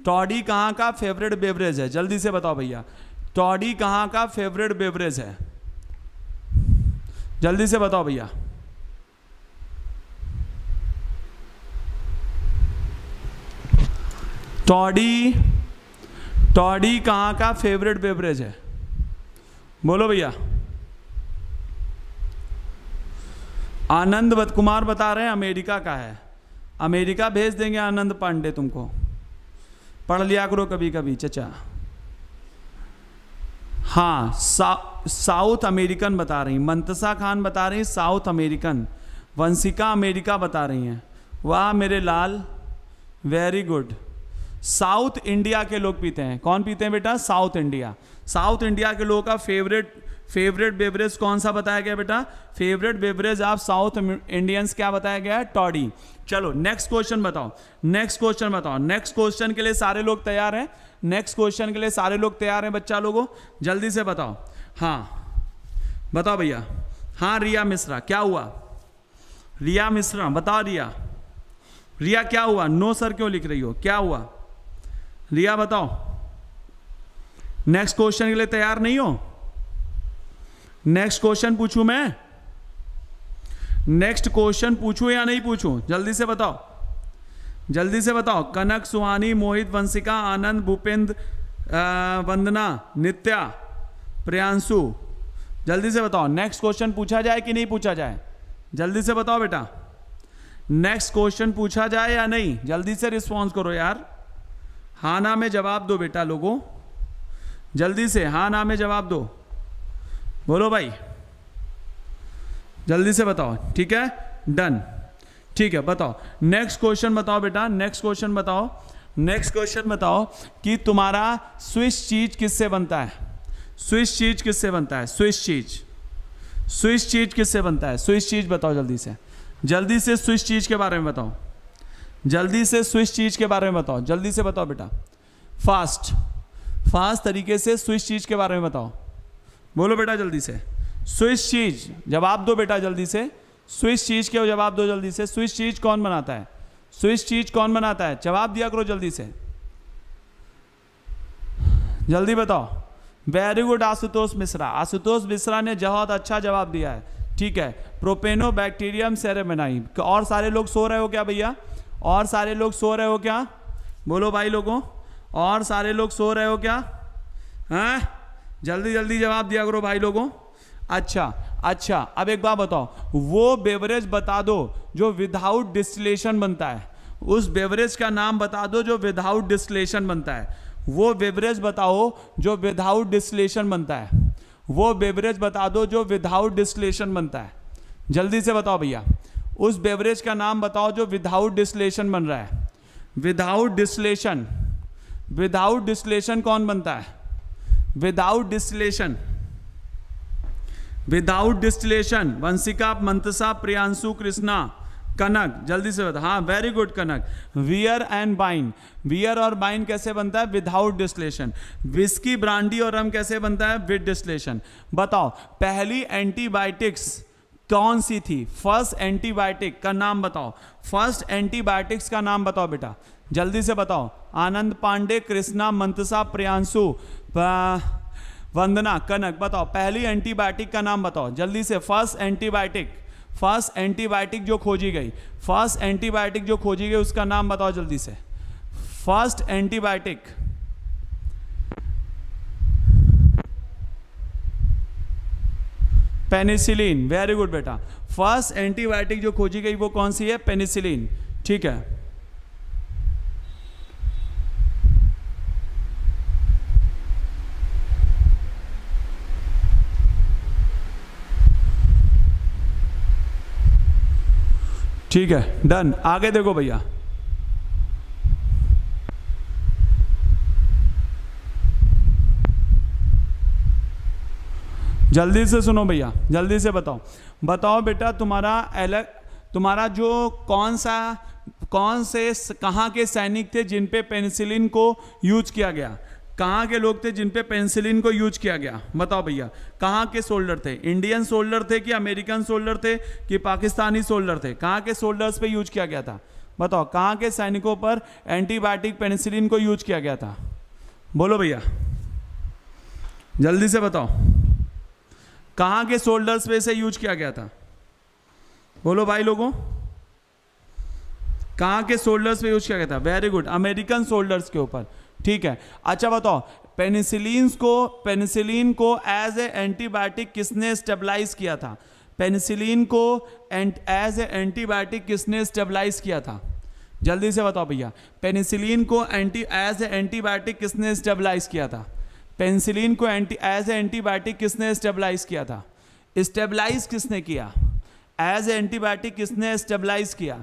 टॉडी कहाँ का फेवरेट बेवरेज है? जल्दी से बताओ भैया, टॉडी कहाँ का फेवरेट बेवरेज है? जल्दी से बताओ भैया। टॉडी कहाँ का फेवरेट बेवरेज है? बोलो भैया। आनंद कुमार बता रहे हैं अमेरिका का है। अमेरिका भेज देंगे आनंद पांडे तुमको, पढ़ लिया करो कभी कभी चचा। हाँ, साउथ अमेरिकन बता रही, मंतसा खान बता रही साउथ अमेरिकन, वंशिका अमेरिका बता रही हैं। वाह मेरे लाल, वेरी गुड। साउथ इंडिया के लोग पीते हैं, कौन पीते हैं बेटा? South India. साउथ इंडिया के लोगों का फेवरेट बेवरेज कौन सा बताया गया बेटा? Favourite beverage of south Indians क्या बताया गया है? टॉडी। चलो नेक्स्ट क्वेश्चन बताओ, नेक्स्ट क्वेश्चन बताओ। नेक्स्ट क्वेश्चन के लिए सारे लोग तैयार हैं? नेक्स्ट क्वेश्चन के लिए सारे लोग तैयार हैं बच्चा लोगों? जल्दी से बताओ। हाँ बताओ भैया। हाँ रिया मिश्रा, क्या हुआ? रिया मिश्रा बताओ। रिया क्या हुआ? नो सर क्यों लिख रही हो? क्या हुआ रिया बताओ? नेक्स्ट क्वेश्चन के लिए तैयार नहीं हो? नेक्स्ट क्वेश्चन पूछूं मैं? नेक्स्ट क्वेश्चन पूछूं या नहीं पूछूं? जल्दी से बताओ, जल्दी से बताओ। कनक, सुहानी, मोहित, वंशिका, आनंद, भूपेंद्र, वंदना, नित्या, प्रियांशु, जल्दी से बताओ, नेक्स्ट क्वेश्चन पूछा जाए कि नहीं पूछा जाए? जल्दी से बताओ बेटा, नेक्स्ट क्वेश्चन पूछा जाए या नहीं? जल्दी से रिस्पॉन्स करो यार, हाँ ना में जवाब दो बेटा लोगों, जल्दी से हाँ ना में जवाब दो, बोलो भाई, जल्दी से बताओ। ठीक है, डन, ठीक है। बताओ नेक्स्ट क्वेश्चन बताओ बेटा, नेक्स्ट क्वेश्चन बताओ, नेक्स्ट क्वेश्चन बताओ कि तुम्हारा स्विच चीज किससे बनता है? स्विच चीज किससे बनता है? स्विच चीज, स्विच चीज किससे बनता है? स्विच चीज बताओ जल्दी से, जल्दी से स्विच चीज के बारे में बताओ, जल्दी से स्विच चीज के बारे में बताओ, जल्दी से बताओ बेटा, फास्ट फास्ट तरीके से स्विच चीज के बारे में बताओ, बोलो बेटा जल्दी से। स्विच चीज जवाब दो बेटा जल्दी से, स्विच चीज के जवाब दो जल्दी से। स्विच चीज कौन बनाता है? स्विच चीज कौन बनाता है? जवाब दिया करो जल्दी से, जल्दी बताओ। वेरी गुड आशुतोष मिश्रा, आशुतोष मिश्रा ने बहुत अच्छा जवाब दिया है। ठीक है, प्रोपेनोबैक्टीरियम सेरेमनाई। और सारे लोग सो रहे हो क्या भैया? और सारे लोग सो रहे हो क्या? बोलो भाई लोगों, और सारे लोग सो रहे हो क्या? हैं, जल्दी जल्दी जवाब दिया करो भाई लोगों। अच्छा अच्छा, अब एक बात बताओ, वो बेवरेज बता दो जो विदाउट डिस्टिलेशन बनता है, उस बेवरेज का नाम बता दो जो विदाउट डिस्टिलेशन बनता है। वो बेवरेज बताओ जो विदाउट डिस्टिलेशन बनता है, वो बेवरेज बता दो जो विदाउट डिस्टिलेशन बनता है। जल्दी से बताओ भैया, उस बेवरेज का नाम बताओ जो विदाउट डिस्टिलेशन बन रहा है। विदाउट डिस्टिलेशन, विदाउट डिस्टिलेशन कौन बनता है? Without distillation, without distillation Vanshika, Mantasa, Priyanshu, Krishna, Kanak, जल्दी से बता। हाँ very good Kanak. Beer and wine, beer और बाइन कैसे बनता है? Without distillation. विस्की, ब्रांडी और रम कैसे बनता है? With distillation. बताओ पहली एंटीबायोटिक्स कौन सी थी? फर्स्ट एंटीबायोटिक का नाम बताओ, फर्स्ट एंटीबायोटिक्स का नाम बताओ बेटा, जल्दी से बताओ। आनंद पांडे, कृष्णा, मंतसा, प्रियांशु, वंदना, कनक, बताओ पहली एंटीबायोटिक का नाम बताओ जल्दी से। फर्स्ट एंटीबायोटिक, फर्स्ट एंटीबायोटिक जो खोजी गई, फर्स्ट एंटीबायोटिक जो खोजी गई उसका नाम बताओ जल्दी से। First antibiotic, penicillin. Very good बेटा, फर्स्ट एंटीबायोटिक जो खोजी गई वो कौन सी है? पेनिसिलिन। ठीक है, ठीक है, डन। आगे देखो भैया, जल्दी से सुनो भैया, जल्दी से बताओ। बताओ बेटा तुम्हारा जो कौन से कहाँ के सैनिक थे जिन पे पेनिसिलिन को यूज किया गया? कहाँ के लोग थे जिन पे पेनिसिलिन को यूज किया गया? बताओ भैया, कहाँ के सोल्डर थे? इंडियन सोल्डर थे कि अमेरिकन सोल्डर थे कि पाकिस्तानी सोल्डर थे? कहाँ के सोल्डर्स पे यूज किया गया था? बताओ कहाँ के सैनिकों पर एंटीबायोटिक पेनिसिलिन को यूज किया गया था? बोलो भैया जल्दी से बताओ, कहाँ के सोल्डर्स पे से यूज किया गया था? बोलो भाई लोगों, कहाँ के सोल्डर्स पे यूज किया गया था? वेरी गुड, अमेरिकन सोल्डर्स के ऊपर। ठीक है, अच्छा बताओ पेनिसिलिन को एज ए एंटीबायोटिक किसने स्टेबलाइज किया था? पेनिसिलिन को एज ए एंटीबायोटिक किसने स्टेबलाइज किया था? जल्दी से बताओ भैया, पेनिसिलिन को एज ए एंटीबायोटिक किसने स्टेबलाइज किया था? पेनिसिलिन को एज ए एंटीबायोटिक किसने स्टेबलाइज किया था? स्टेबलाइज किसने किया? एज ए एंटीबायोटिक किसने स्टेबलाइज किया?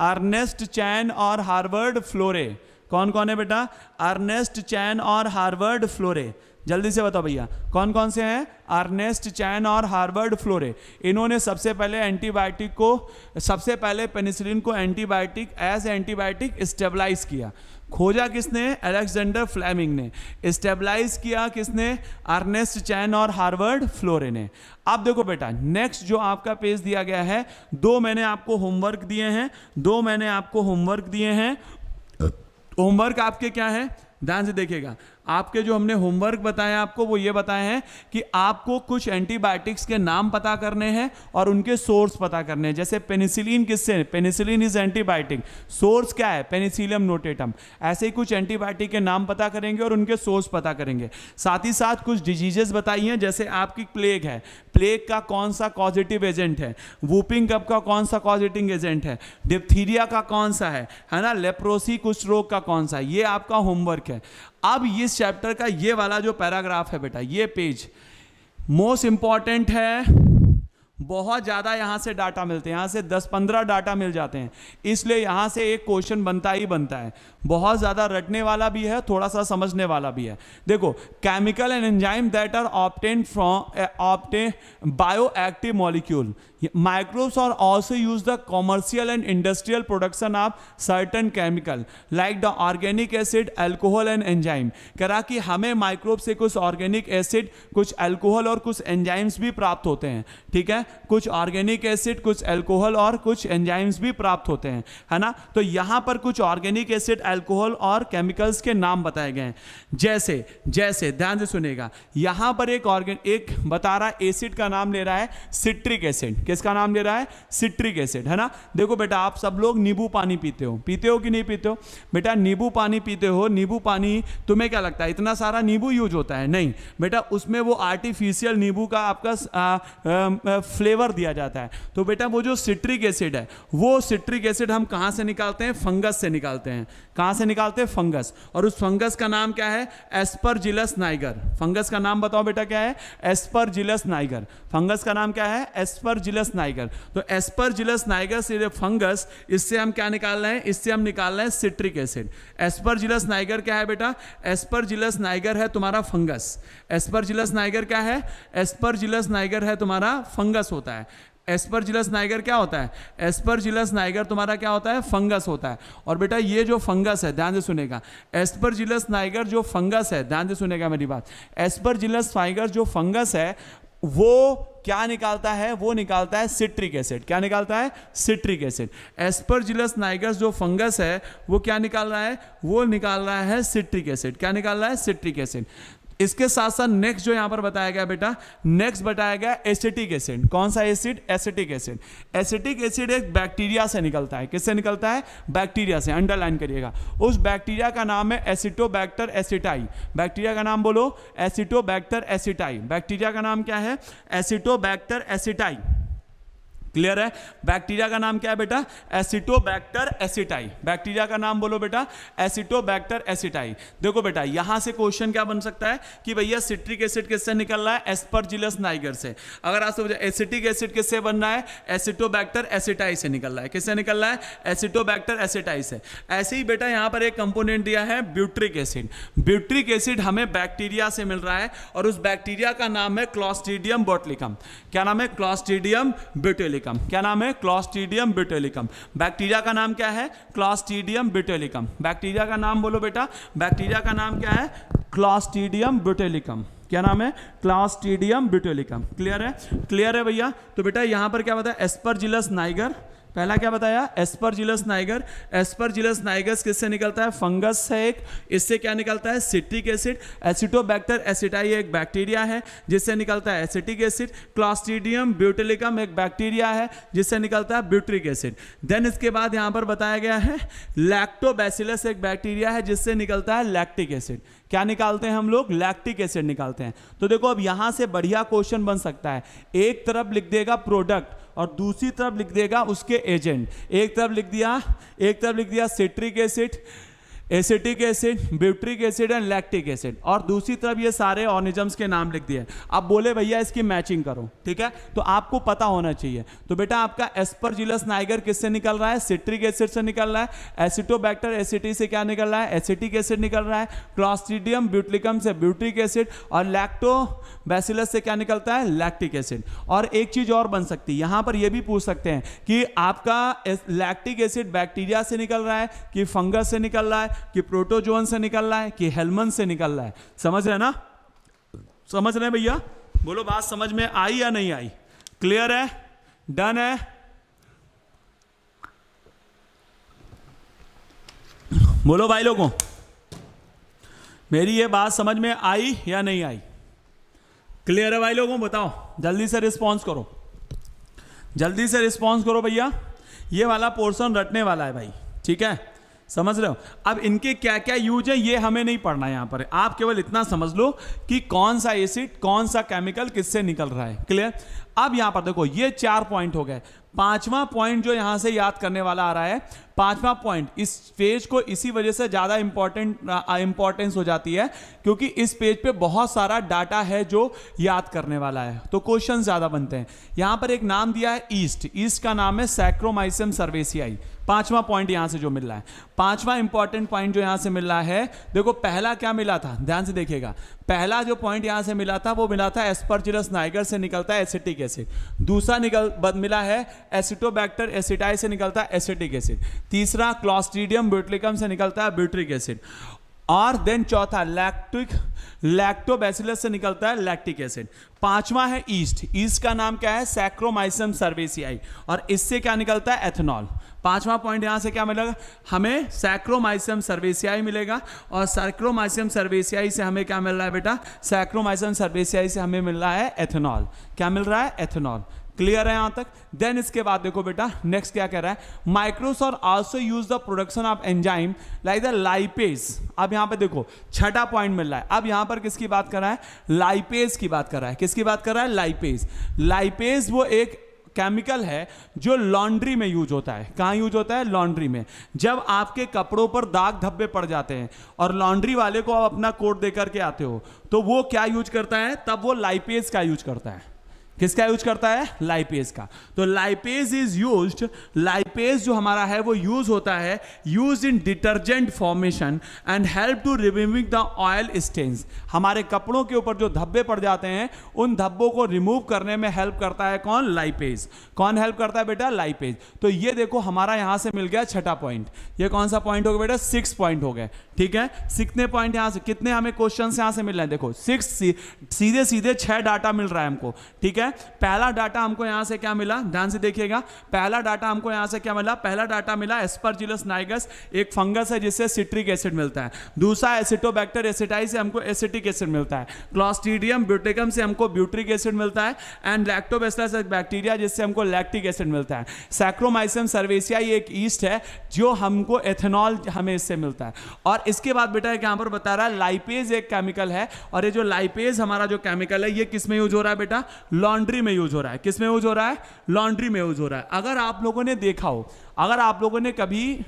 अर्नेस्ट चैन और हार्वर्ड फ्लोरे। कौन कौन है बेटा? अर्नेस्ट चैन और हार्वर्ड फ्लोरे। जल्दी से बताओ भैया, कौन कौन से हैं? अर्नेस्ट चैन और हार्वर्ड फ्लोरे। इन्होंने सबसे पहले पेनिसिलिन को एज एंटीबायोटिक स्टेबलाइज किया। खोजा किसने? अलेक्जेंडर फ्लेमिंग ने। स्टेबलाइज किया किसने? अर्नेस्ट चैन और हार्वर्ड फ्लोरे ने। अब देखो बेटा, नेक्स्ट जो आपका पेज दिया गया है, दो मैंने आपको होमवर्क दिए हैं। होमवर्क आपके क्या है? ध्यान से देखिएगा। आपके जो हमने होमवर्क बताए आपको वो ये बताए हैं कि आपको कुछ एंटीबायोटिक्स के नाम पता करने हैं और उनके सोर्स पता करने हैं। जैसे पेनिसिलिन किससे, पेनिसिलिन इज एंटीबायोटिक, सोर्स क्या है, पेनिसिलियम नोटेटम। ऐसे ही कुछ एंटीबायोटिक के नाम पता करेंगे और उनके सोर्स पता करेंगे। साथ ही साथ कुछ डिजीजेस बताई हैं, जैसे आपकी प्लेग है, प्लेग का कौन सा कॉजेटिव एजेंट है, वूपिंग कफ का कौन सा कॉजेटिव एजेंट है, डिप्थीरिया का कौन सा है ना, लेप्रोसी कुष्ठ रोग का कौन सा है, ये आपका होमवर्क है। अब इस चैप्टर का ये वाला जो पैराग्राफ है बेटा, ये पेज मोस्ट इंपॉर्टेंट है, बहुत ज़्यादा यहाँ से डाटा मिलते हैं, यहाँ से 10-15 डाटा मिल जाते हैं, इसलिए यहाँ से एक क्वेश्चन बनता ही बनता है। बहुत ज़्यादा रटने वाला भी है, थोड़ा सा समझने वाला भी है। देखो, chemical and enzyme that are obtain from bio active molecule, microbes are also use the commercial and industrial production of certain chemical like the organic acid, alcohol and enzyme। करा कि हमें माइक्रोब से कुछ ऑर्गेनिक एसिड, कुछ alcohol और कुछ enzymes भी प्राप्त होते हैं, ठीक है, कुछ ऑर्गेनिक एसिड, कुछ अल्कोहल और कुछ एंजाइम्स भी प्राप्त होते हैं, है ना। तो यहाँ पर कुछ ऑर्गेनिक एसिड, अल्कोहल और केमिकल्स के नाम बताए गए हैं। जैसे जैसे ध्यान से सुनेगा, यहाँ पर एक बता रहा है एसिड का नाम ले रहा है सिट्रिक एसिड। किसका नाम ले रहा है, सिट्रिक एसिड, है ना। देखो बेटा, आप सब लोग नींबू पानी पीते हो कि नहीं पीते हो बेटा, नींबू पानी पीते हो। नींबू पानी तुम्हें क्या लगता है इतना सारा नींबू यूज होता है? नहीं बेटा, उसमें वो आर्टिफिशियल नींबू का आपका फ्लेवर दिया जाता है। तो बेटा वो जो सिट्रिक एसिड है, वो सिट्रिक एसिड हम कहां से निकालते हैं? फंगस से निकालते हैं। कहां से निकालते हैं? फंगस। और उस फंगस का नाम क्या है? Aspergillus Niger. फंगस का नाम बताओ बेटा, क्या है? Aspergillus Niger. फंगस का नाम क्या है? Aspergillus Niger. तो एस्परजिलस नाइगर से फंगस, इससे हम क्या निकाल रहे हैं? इससे हम निकाल रहे हैं सिट्रिक एसिड। एस्परजिलस नाइगर क्या है बेटा? एस्परजिलस नाइगर है तुम्हारा फंगस। एस्परजिलस नाइगर क्या है? एस्परजिलस नाइगर है तुम्हारा फंगस होता है। एस्परजिलस नाइगर क्या होता है? एस्परजिलस नाइगर तुम्हारा क्या होता है? फंगस होता है। और बेटा ये जो फंगस है, ध्यान से सुनेगा, एस्परजिलस नाइगर जो फंगस है, ध्यान से सुनेगा मेरी बात, एस्परजिलस नाइगर जो फंगस है वो क्या निकालता है? वो निकालता है सिट्रिक एसिड। क्या निकालता है? Citric acid. एस्परजिलस नाइगर जो फंगस है वो क्या निकाल रहा है? वो निकाल रहा है सिट्रिक एसिड। क्या निकाल रहा है? Citric acid. इसके साथ साथ नेक्स्ट जो यहां पर बताया गया बेटा, नेक्स्ट बताया गया एसिटिक एसिड। कौन सा acid? Acetic acid. Acetic acid एक बैक्टीरिया से निकलता है। किससे निकलता है? बैक्टीरिया से। अंडरलाइन करिएगा। उस बैक्टीरिया का नाम है एसिटोबैक्टर एसिटाई। बैक्टीरिया का नाम बोलो, एसिटोबैक्टर एसिटाई। बैक्टीरिया का नाम क्या है? Acetobacter aceti. क्लियर है? बैक्टीरिया का नाम क्या है बेटा? Acetobacter aceti. बैक्टीरिया का नाम बोलो बेटा, एसिटोबैक्टर एसिटाई। देखो बेटा, यहां से क्वेश्चन क्या बन सकता है कि भैया सिट्रिक एसिड किससे निकल रहा है? एस्परजिलस नाइगर से। अगर आप सोचो एसिटिक एसिड किससे बन रहा है? एसिटोबैक्टर एसिटाई से निकल रहा है। किससे निकल रहा है? एसिटोबैक्टर एसिटाई से। ऐसे ही बेटा यहां पर एक कंपोनेंट दिया है ब्यूट्रिक एसिड। ब्यूट्रिक एसिड हमें बैक्टीरिया से मिल रहा है और उस बैक्टीरिया का नाम है क्लॉस्ट्रीडियम बोtulicum। क्या नाम है? क्लॉस्ट्रीडियम बोtulicum। क्या नाम है? क्लॉस्ट्रीडियम बोtulicum। बैक्टीरिया का नाम क्या है? क्लॉस्ट्रीडियम बोtulicum। बैक्टीरिया का नाम बोलो बेटा, बैक्टीरिया का नाम क्या है? क्लॉस्ट्रीडियम बोtulicum। क्या नाम है? क्लॉस्ट्रीडियम बोtulicum। क्लियर है? क्लियर है भैया? तो बेटा यहां पर क्या बताया? Aspergillus Niger. पहला क्या बताया? Aspergillus Niger. एस्परजिलस नाइगर किससे निकलता है? फंगस है एक। इससे क्या निकलता है? Citric acid. एसिटोबैक्टर एसिटाई एक बैक्टीरिया है जिससे निकलता है एसिटिक एसिड। क्लॉस्ट्रीडियम बोtulicum एक बैक्टीरिया है जिससे निकलता है ब्यूट्रिक एसिड। देन इसके बाद यहां पर बताया गया है लैक्टोबैसिलस एक बैक्टीरिया है जिससे निकलता है लैक्टिक एसिड। क्या निकालते हैं हम लोग? लैक्टिक एसिड निकालते हैं। तो देखो अब यहां से बढ़िया क्वेश्चन बन सकता है। एक तरफ लिख देगा प्रोडक्ट और दूसरी तरफ लिख देगा उसके एजेंट। एक तरफ लिख दिया citric acid, acetic acid, butyric acid and lactic acid, और दूसरी तरफ ये सारे ऑर्गेनिजम्स के नाम लिख दिए। अब बोले भैया इसकी मैचिंग करो, ठीक है? तो आपको पता होना चाहिए। तो बेटा आपका एस्परजिलस नाइगर किससे निकल रहा है? सिट्रिक एसिड से निकल रहा है। एसिटोबैक्टर एसिटी से क्या निकल रहा है? एसिटिक एसिड निकल रहा है। क्लॉस्ट्रीडियम बोtulicum से ब्यूट्रिक एसिड, और लैक्टोबैसिलस से क्या निकलता है? Lactic acid. और एक चीज और बन सकती है, यहां पर यह भी पूछ सकते हैं कि आपका लैक्टिक एसिड बैक्टीरिया से निकल रहा है कि फंगस से निकल रहा है कि प्रोटोजोन से निकल रहा है कि हेलमन से निकल रहा है। समझ रहे ना? समझ रहे भैया? बोलो बात समझ में आई या नहीं आई? क्लियर है? डन है? बोलो भाई लोगों। मेरी ये बात समझ में आई या नहीं आई? क्लियर है भाई लोगों? बताओ, जल्दी से रिस्पॉन्स करो, जल्दी से रिस्पॉन्स करो भैया। ये वाला पोर्शन रटने वाला है भाई, ठीक है, समझ रहे हो? अब इनके क्या क्या यूज है ये हमें नहीं पढ़ना है यहाँ पर, आप केवल इतना समझ लो कि कौन सा एसिड कौन सा केमिकल किससे निकल रहा है। क्लियर? अब यहाँ पर देखो ये 4 पॉइंट हो गए। पांचवा पॉइंट जो यहां से याद करने वाला आ रहा है, पांचवा पॉइंट, इस पेज को इसी वजह से ज्यादा इंपॉर्टेंस हो जाती है क्योंकि इस पेज पे बहुत सारा डाटा है जो याद करने वाला है, तो क्वेश्चन ज्यादा बनते हैं। यहां पर एक नाम दिया है ईस्ट, ईस्ट का नाम है सैक्रोमाइसियम सर्वेसियाई। पांचवा पॉइंट यहां से जो मिल रहा है, पांचवा इंपॉर्टेंट पॉइंट जो यहां से मिल रहा है, देखो पहला क्या मिला था, ध्यान से देखिएगा। पहला जो पॉइंट यहां से मिला था वो मिला था एस्परजिलस नाइगर से निकलता है एसिटिक एसिड। दूसरा मिला है एसिटोबैक्टर एसिटाई से निकलता है एसिटिक एसिड। तीसरा क्लॉस्ट्रीडियम ब्यूटिलिकम से निकलता है ब्यूट्रिक एसिड। और देन चौथा लैक्टोबैसिलस से निकलता है लैक्टिक एसिड। पांचवा है ईस्ट, ईस्ट का नाम क्या है, सैक्रोमाइसियम सर्वेसियाई, और इससे क्या निकलता है, एथेनॉल। पांचवा पॉइंट यहां से क्या मिलेगा हमें, सैक्रोमाइसियम सर्वेसियाई मिलेगा, और सैक्रोमाइसियम सर्वेसियाई से हमें क्या मिल रहा है बेटा, सैक्रोमाइसियम सर्वेसियाई से हमें मिल रहा है एथेनॉल। क्या मिल रहा है, एथेनॉल। क्लियर है यहां तक? देन इसके बाद देखो बेटा नेक्स्ट क्या कह रहा है, माइक्रोस और also use the production of enzyme like the lipase. अब यहां पे देखो छठा पॉइंट मिल रहा है। अब यहां पर किसकी बात कर रहा है, लाइपेज की बात कर रहा है। किसकी बात कर रहा है, लाइपेज। लाइपेज वो एक केमिकल है जो लॉन्ड्री में यूज होता है। कहां यूज होता है, लॉन्ड्री में। जब आपके कपड़ों पर दाग धब्बे पड़ जाते हैं और लॉन्ड्री वाले को आप अपना कोट दे करके आते हो, तो वो क्या यूज करता है, तब वो लाइपेज का यूज करता है। किसका यूज करता है, लाइपेज का। तो लाइपेज इज यूज्ड, लाइपेज जो हमारा है वो यूज होता है, use in detergent formation and help to removing the oil stains. हमारे कपड़ों के ऊपर जो धब्बे पड़ जाते हैं उन धब्बों को रिमूव करने में हेल्प करता है कौन, लाइपेज। कौन हेल्प करता है बेटा, लाइपेज। तो ये देखो हमारा यहां से मिल गया छठा पॉइंट। ये कौन सा पॉइंट हो गया बेटा, 6 पॉइंट हो गए। ठीक है, कितने पॉइंट यहां से, कितने हमें क्वेश्चन यहां से मिल रहे हैं, देखो 6, सीधे सीधे 6 डाटा मिल रहा है हमको। ठीक है, पहला डाटा हमको यहां से क्या मिला, ध्यान से देखिएगा। पहला डाटा हमको यहां से क्या मिला, पहला डाटा मिला एस्परजिलस नाइगस, एक फंगस है जिससे सिट्रिक एसिड मिलता है। दूसरा एसिटोबैक्टर एसिटाई से हमको एसिटिक एसिड मिलता है। क्लॉस्ट्रीडियम ब्यूटिलिकम से हमको ब्यूट्रिक एसिड मिलता है। एंड लैक्टोबैसिलस एक बैक्टीरिया जिससे हमको लैक्टिक एसिड मिलता है। सैक्रोमाइसियम सर्वेसियाई एक ईस्ट है जो हमको एथेनॉल हमें इससे मिलता है। और इसके बाद बेटा यहां पर बता रहा है लाइपेज एक केमिकल है, और ये जो लाइपेज हमारा जो केमिकल है ये किस में यूज हो रहा है बेटा, लॉन्ड्री में यूज हो रहा है। किस में यूज हो रहा है, लॉन्ड्री में यूज हो रहा है। अगर आप लोगों ने देखा हो, अगर आप लोगों ने कभी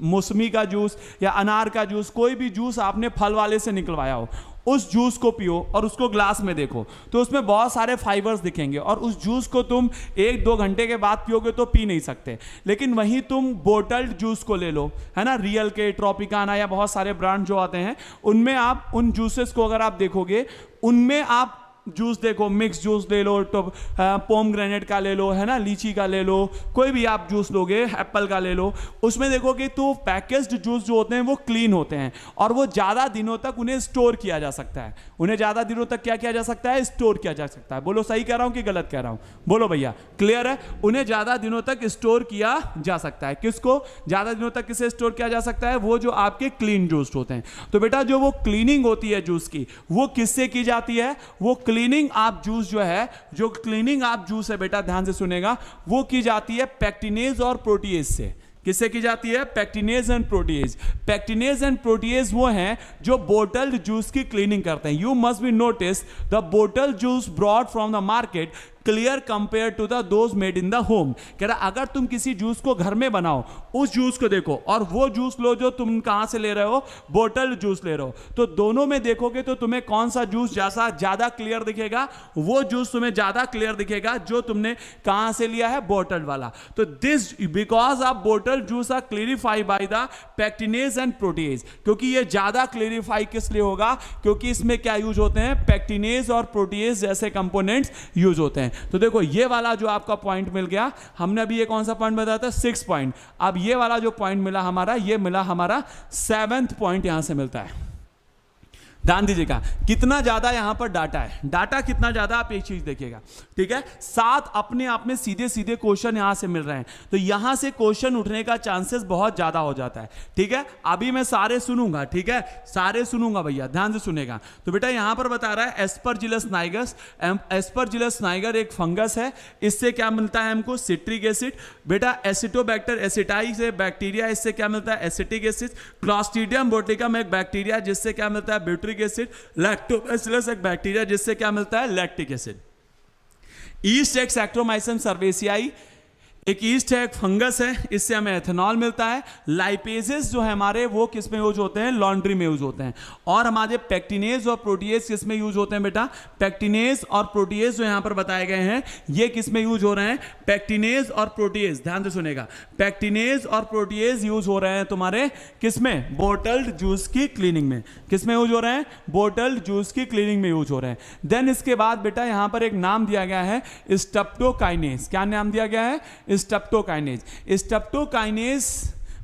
मौसमी का जूस या अनार का जूस, कोई भी जूस आपने फल वाले से निकलवाया हो, उस जूस को पियो और उसको ग्लास में देखो तो उसमें बहुत सारे फाइबर्स दिखेंगे, और उस जूस को तुम 1-2 घंटे के बाद पियोगे तो पी नहीं सकते। लेकिन वहीं तुम बोटल्ड जूस को ले लो, है ना, रियल के, ट्रॉपिकाना या बहुत सारे ब्रांड जो आते हैं, उनमें आप उन जूसेस को अगर आप देखोगे, उनमें आप जूस देखो, मिक्स जूस ले लो, तो पोमग्रेनेट का ले लो, है ना, लीची का ले लो, कोई भी आप जूस लोगे, एप्पल का ले लो, उसमें देखोगे तो पैकेज्ड जूस जो होते हैं वो क्लीन होते हैं और वो ज़्यादा दिनों तक उन्हें स्टोर किया जा सकता है। उन्हें ज़्यादा दिनों तक क्या किया जा सकता है, स्टोर किया जा सकता है। बोलो सही कह रहा हूँ कि गलत कह रहा हूँ, बोलो भैया, क्लियर है? उन्हें ज़्यादा दिनों तक स्टोर किया जा सकता है। किसको ज़्यादा दिनों तक किसे स्टोर किया जा सकता है, वो जो आपके क्लीन जूस होते हैं। तो बेटा जो वो क्लीनिंग होती है जूस की, वो किससे की जाती है, वो क्लीनिंग आप जूस जो है, जो क्लीनिंग आप जूस है बेटा, ध्यान से सुनेगा, वो की जाती है पेक्टिनेज और प्रोटीएज से। किससे की जाती है, pectinase and protease. Pectinase and protease वो हैं जो बोटल्ड जूस की क्लीनिंग करते हैं। You must be notice the bottle juice brought from the market clear compare to the those made in the home. कह रहा अगर तुम किसी जूस को घर में बनाओ, उस जूस को देखो और वो जूस लो जो तुम कहां से ले रहे हो, बोटल जूस ले रहे हो, तो दोनों में देखोगे तो तुम्हें कौन सा जूस जैसा ज्यादा क्लियर दिखेगा, वो जूस तुम्हें ज्यादा क्लियर दिखेगा जो तुमने कहां से लिया है, बोटल वाला। तो this because of bottle juice are clarify by the pectinase and protease. क्योंकि ये ज्यादा क्लियरिफाई किस लिए होगा, क्योंकि इसमें क्या यूज होते हैं, पेक्टिनेज और प्रोटीएज जैसे कंपोनेंट्स यूज होते हैं। तो देखो ये वाला जो आपका पॉइंट मिल गया, हमने अभी ये कौन सा पॉइंट बताया था, 6 पॉइंट। अब ये वाला जो पॉइंट मिला हमारा, ये मिला हमारा 7th पॉइंट, यहां से मिलता है ध्यान दीजिएगा कितना ज्यादा यहां पर डाटा है, डाटा कितना ज्यादा, आप एक चीज देखिएगा, ठीक है। 7 अपने आप में सीधे सीधे क्वेश्चन यहां से मिल रहे हैं, तो यहां से क्वेश्चन उठने का चांसेस बहुत ज्यादा हो जाता है, ठीक है। अभी मैं सारे सुनूंगा, ठीक है, सारे सुनूंगा भैया, ध्यान से सुनेगा। तो बेटा यहां पर बता रहा है एस्परजिलस नाइगर, एस्परजिलस नाइगर एक फंगस है, इससे क्या मिलता है हमको, सिट्रिक एसिड। बेटा एसिटोबैक्टर एसिटाई से बैक्टीरिया, इससे क्या मिलता है, एसिटिक एसिड। क्लॉस्ट्रीडियम बोटिकम एक बैक्टीरिया, जिससे क्या मिलता है, ब्यूट्रिक एसिड। लैक्टोबैसिलस एक बैक्टीरिया, जिससे क्या मिलता है, लैक्टिक एसिड। ईस्ट एक सैक्रोमाइसियम सर्वेसियाई, एक ईस्ट है, एक फंगस है, इससे हमें एथेनॉल मिलता है। लाइपेजेस जो है हमारे वो किस में यूज होते हैं, लॉन्ड्री में यूज होते हैं। और हमारे पेक्टिनेज और प्रोटीएज किस में यूज होते हैं बेटा, पेक्टिनेज और प्रोटीएज जो यहां पर बताए गए हैं ये किस में यूज हो रहे हैं, पेक्टिनेज और प्रोटीएज, ध्यान से सुनेगा, पेक्टिनेज और प्रोटीएज यूज हो रहे हैं तुम्हारे किस में, बोटल्ड जूस की क्लीनिंग में। किस में यूज हो रहे हैं, बोटल्ड जूस की क्लीनिंग में यूज हो रहे हैं। देन इसके बाद बेटा यहां पर एक नाम दिया गया है स्ट्रेप्टोकाइनेज, क्या नाम दिया गया है, स्ट्रेप्टोकाइनेज। स्ट्रेप्टोकाइनेज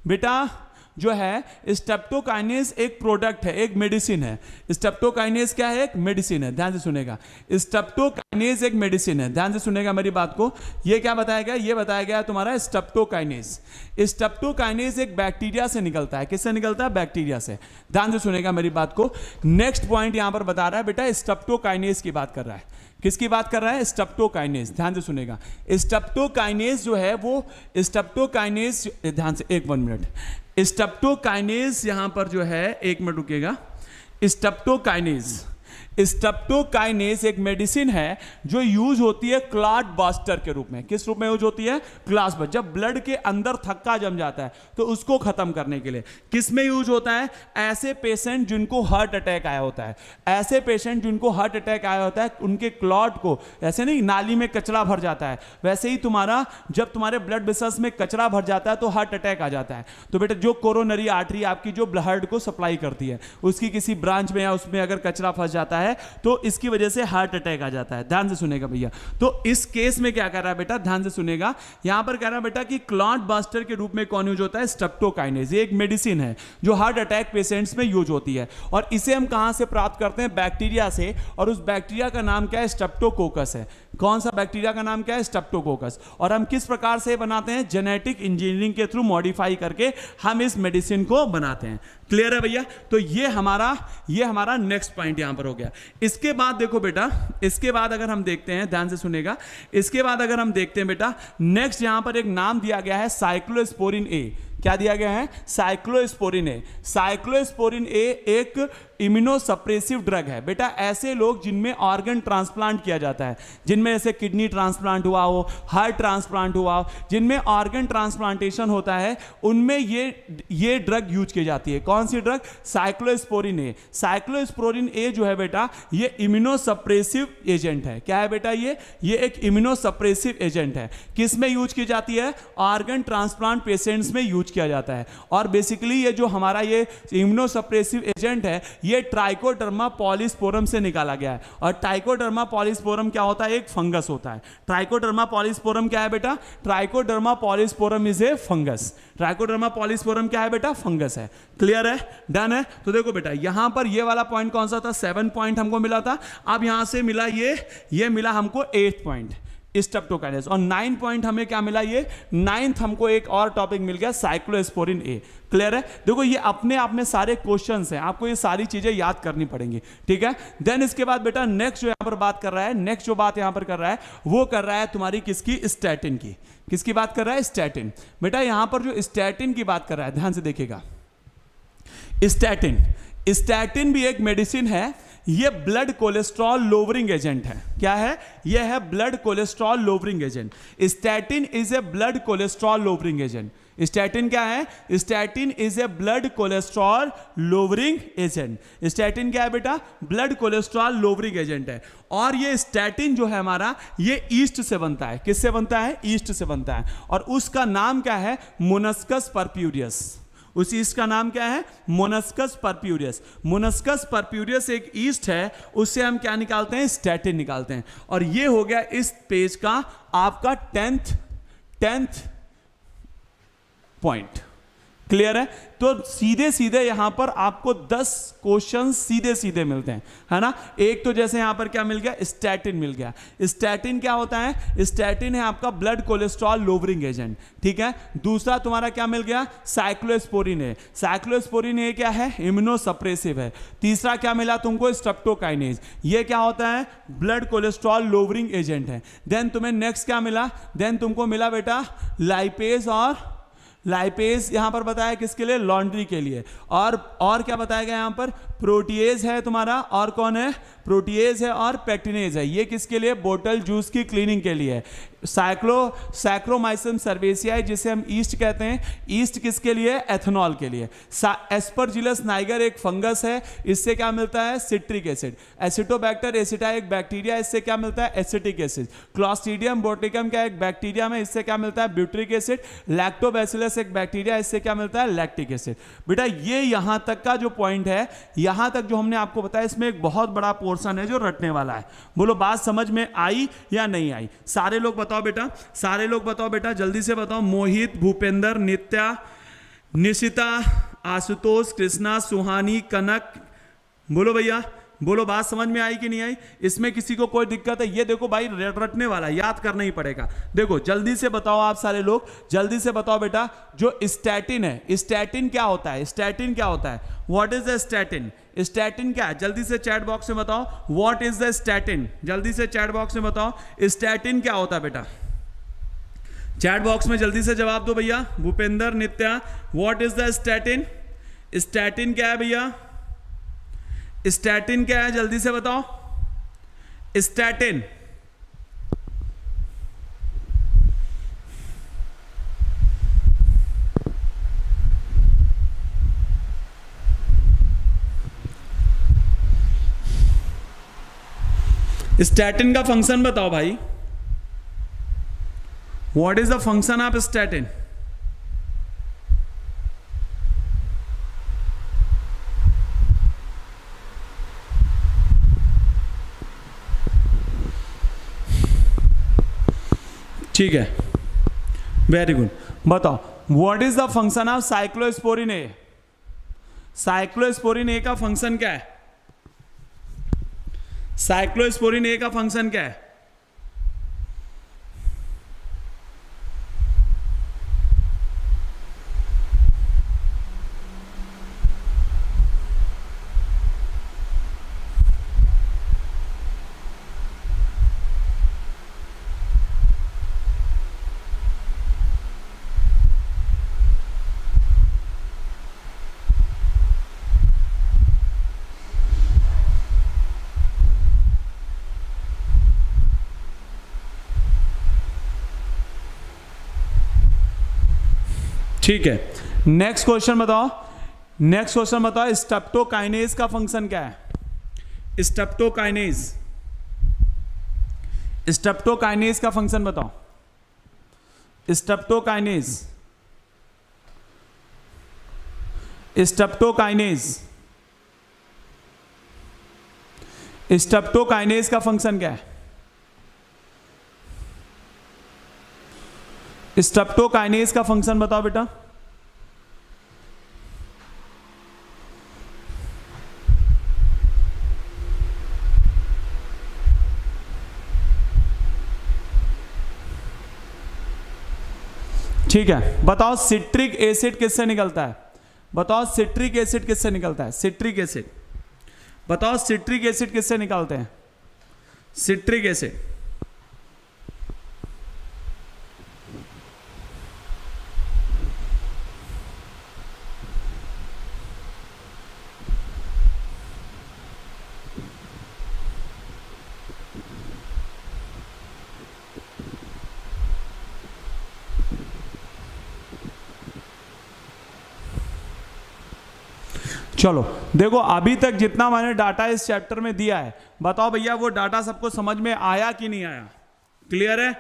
बेटा जो है, स्ट्रेप्टोकाइनेज एक प्रोडक्ट है, एक मेडिसिन है। स्ट्रेप्टोकाइनेज क्या है, एक मेडिसिन है, ध्यान से सुनेगा। स्ट्रेप्टोकाइनेज एक मेडिसिन है, ध्यान से सुनेगा मेरी बात को। ये क्या बताया गया, ये बताया गया तुम्हारा स्ट्रेप्टोकाइनेज। स्ट्रेप्टोकाइनेज एक बैक्टीरिया से निकलता है, किससे निकलता है, बैक्टीरिया से, ध्यान से सुनेगा मेरी बात को। नेक्स्ट पॉइंट यहां पर बता रहा है बेटा, स्ट्रेप्टोकाइनेज की बात कर रहा है, किसकी बात कर रहा है, स्ट्रेप्टोकाइनेज, ध्यान से सुनेगा। स्ट्रेप्टोकाइनेज जो है वो स्ट्रेप्टोकाइनेज, ध्यान से 1 मिनट, स्ट्रेप्टोकाइनेज यहां पर जो है, 1 मिनट रुकिएगा। स्ट्रेप्टोकाइनेज एक मेडिसिन है जो यूज होती है क्लॉट बस्टर के रूप में। किस रूप में यूज होती है, क्लॉट बस्टर, जब ब्लड के अंदर थक्का जम जाता है तो उसको खत्म करने के लिए। किस में यूज होता है, ऐसे पेशेंट जिनको हार्ट अटैक आया होता है, ऐसे पेशेंट जिनको हार्ट अटैक आया होता है, उनके क्लॉट को, ऐसे नहीं नाली में कचरा भर जाता है, वैसे ही तुम्हारा जब तुम्हारे ब्लड वेसल्स में कचरा भर जाता है तो हार्ट अटैक आ जाता है। तो बेटा जो कोरोनरी आर्टरी आपकी जो ब्लड को सप्लाई करती है, उसकी किसी ब्रांच में या उसमें अगर कचरा फंस जाता है तो इसकी वजह से हार्ट अटैक आ जाता है, ध्यान से सुनेगा भैया। तो इस केस में क्या कर रहा है बेटा, ध्यान से सुनेगा, यहां पर कह रहा है बेटा कि क्लॉट बस्टर के रूप में कौन यूज होता है, स्ट्रेप्टोकाइनेज। ये एक मेडिसिन है जो हार्ट अटैक पेशेंट्स में यूज होती है, और इसे हम कहां से प्राप्त करते हैं, बैक्टीरिया से, और उस बैक्टीरिया का नाम क्या है, स्ट्रेप्टोकोकस है। कौन सा बैक्टीरिया का नाम क्या है, स्ट्रेप्टोकोकस। और हम किस प्रकार से बनाते हैं, जेनेटिक इंजीनियरिंग के थ्रू मॉडिफाई करके हम इस मेडिसिन को बनाते हैं। क्लियर है भैया। तो ये हमारा नेक्स्ट पॉइंट यहां पर हो गया। इसके बाद देखो बेटा, इसके बाद अगर हम देखते हैं, ध्यान से सुनेगा, इसके बाद अगर हम देखते हैं बेटा, नेक्स्ट यहां पर एक नाम दिया गया है साइक्लोस्पोरिन ए। क्या दिया गया है, साइक्लोस्पोरिन ए। साइक्लोस्पोरिन ए एक इम्यूनोसप्रेसिव ड्रग है बेटा। ऐसे लोग जिनमें ऑर्गन ट्रांसप्लांट किया जाता है, जिनमें ऐसे किडनी ट्रांसप्लांट हुआ हो, हार्ट ट्रांसप्लांट हुआ हो, जिनमें ऑर्गन ट्रांसप्लांटेशन होता है, उनमें ये ड्रग यूज की जाती है। कौन सी ड्रग, साइक्लोस्पोरिन ए। साइक्लोस्पोरिन ए जो है बेटा ये इम्यूनोसप्रेसिव एजेंट है। क्या है बेटा, ये एक इम्यूनोसप्रेसिव एजेंट है। किस में यूज की जाती है, ऑर्गन ट्रांसप्लांट पेशेंट्स में यूज किया जाता है। और बेसिकली ये जो हमारा ये इम्यूनोसप्रेसिव एजेंट है ये ट्राइकोडर्मा पॉलीस्पोरम से निकाला गया है। और ट्राइकोडर्मा पॉलीस्पोरम क्या होता है, एक फंगस होता है। ट्राइकोडर्मा पॉलीस्पोरम क्या है बेटा, trichoderma polysporum is a fungus. Trichoderma polysporum क्या है बेटा, फंगस है। क्लियर है, डन है। तो देखो बेटा यहां पर ये वाला पॉइंट कौन सा था, 7 पॉइंट हमको मिला था। अब यहां से मिला ये मिला हमको 8th पॉइंट स्ट्रेप्टोकाइनेज, और 9 पॉइंट हमें क्या मिला, ये 9th हमको एक और टॉपिक मिल गया, साइक्लोस्पोरिन ए। क्लियर है। देखो ये अपने आप में सारे क्वेश्चंस हैं, आपको ये सारी चीजें याद करनी पड़ेंगी, ठीक है। देन इसके बाद बेटा नेक्स्ट जो यहां पर बात कर रहा है, नेक्स्ट जो बात यहां पर कर रहा है वो कर रहा है तुम्हारी किसकी, स्टैटिन की। किसकी बात कर रहा है, स्टैटिन। बेटा यहां पर जो स्टैटिन की बात कर रहा है, ध्यान से देखिएगा, स्टैटिन भी एक मेडिसिन है। ये ब्लड कोलेस्ट्रॉल लोवरिंग एजेंट है। क्या है, ये है blood cholesterol lowering agent. Statin is a blood cholesterol lowering agent. Statin क्या है, statin is a blood cholesterol lowering agent. Statin क्या है बेटा, ब्लड कोलेस्ट्रॉल लोवरिंग एजेंट है। और ये स्टैटिन जो है हमारा, ये ईस्ट से बनता है। किससे बनता है, ईस्ट से बनता है। और उसका नाम क्या है, मोनस्कस परप्यूरियस। उस ईस्ट का नाम क्या है, मोनस्कस परप्यूरियस। मोनस्कस परप्यूरियस एक ईस्ट है, उससे हम क्या निकालते हैं, स्टैटिन निकालते हैं। और ये हो गया इस पेज का आपका 10th पॉइंट। क्लियर है? तो सीधे सीधे यहां पर आपको 10 क्वेश्चन सीधे सीधे मिलते हैं, है ना। एक तो जैसे यहां पर क्या मिल गया, स्टैटिन मिल गया। स्टैटिन क्या होता है? स्टैटिन है आपका ब्लड कोलेस्ट्रॉल लोवरिंग एजेंट, ठीक है। दूसरा तुम्हारा क्या मिल गया? साइक्लोस्पोरिन है। साइक्लोस्पोरिन ये क्या है? इम्यूनोसप्रेसिव है। तीसरा क्या मिला तुमको? स्ट्रेप्टोकाइनेज, ये क्या होता है? ब्लड कोलेस्ट्रॉल लोवरिंग एजेंट है। देन तुम्हें नेक्स्ट क्या मिला? देन तुमको मिला बेटा लाइपेज, और लाइपेज यहां पर बताया किसके लिए? लॉन्ड्री के लिए। और क्या बताया गया यहां पर? प्रोटीएज है तुम्हारा, और कौन है? प्रोटीएज है और पेक्टिनेज है। ये किसके लिए? बोतल जूस की क्लीनिंग के लिए। सैक्रोमाइसिन सर्वेसियाई जिसे हम ईस्ट कहते हैं, ईस्ट किसके लिए? एथेनॉल के लिए। एस्परजिलस नाइगर एक फंगस है, इससे क्या मिलता है? Citric acid. एसिटोबैक्टर एसिटा एक बैक्टीरिया, इससे क्या मिलता है? Acetic acid. क्लॉस्ट्रीडियम बोट्रिकम क्या एक बैक्टीरिया में, इससे क्या मिलता है? Butyric acid. लैक्टोबैसिलस एक बैक्टीरिया, इससे क्या मिलता है? Lactic acid. बेटा ये यहां तक का जो पॉइंट है, यहां तक जो हमने आपको बताया, इसमें एक बहुत बड़ा पोर्शन है जो रटने वाला है। बोलो बात समझ में आई या नहीं आई? सारे लोग बताओ बेटा, सारे लोग बताओ बेटा, जल्दी से बताओ। मोहित, भूपेंद्र, नित्या, निशिता, आशुतोष, कृष्णा, सुहानी, कनक, बोलो भैया, बोलो बात समझ में आई कि नहीं आई? इसमें किसी को कोई दिक्कत है? ये देखो भाई रटने वाला, याद करना ही पड़ेगा। देखो जल्दी से बताओ आप सारे लोग, जल्दी से बताओ बेटा। जो स्टैटिन है, स्टैटिन क्या होता है? स्टैटिन क्या होता है? What is the statin? Statin क्या है? जल्दी से चैट बॉक्स में बताओ। What is the statin? जल्दी से चैट बॉक्स में बताओ, स्टैटिन क्या होता है बेटा? चैट बॉक्स में जल्दी से जवाब दो भैया। Bhupendra, Nitya, what is the statin? Statin क्या है भैया? स्टैटिन क्या है? जल्दी से बताओ। स्टैटिन स्टैटिन का फंक्शन बताओ भाई। What is the function of statin? ठीक है, वेरी गुड। बताओ what is the function of cyclosporin A? Cyclosporin A का फंक्शन क्या है? साइक्लोस्पोरिन ए का फंक्शन क्या है? ठीक है, नेक्स्ट क्वेश्चन बताओ। नेक्स्ट क्वेश्चन बताओ, स्ट्रेप्टोकाइनेज का फंक्शन क्या है? स्ट्रेप्टोकाइनेज, स्ट्रेप्टोकाइनेज का फंक्शन बताओ। स्ट्रेप्टोकाइनेज, स्ट्रेप्टोकाइनेज, स्ट्रेप्टोकाइनेज का फंक्शन क्या है? स्ट्रेप्टोकाइनेज का फंक्शन बताओ बेटा। ठीक है, बताओ सिट्रिक एसिड किससे निकलता है? बताओ सिट्रिक एसिड किससे निकलता है? सिट्रिक एसिड बताओ, सिट्रिक एसिड किससे निकालते हैं? सिट्रिक एसिड चलो देखो, अभी तक जितना मैंने डाटा इस चैप्टर में दिया है, बताओ भैया वो डाटा सबको समझ में आया कि नहीं आया? क्लियर है?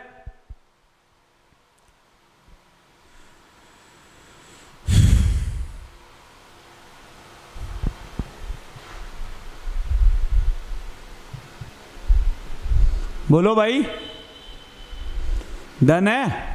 बोलो भाई, डन है?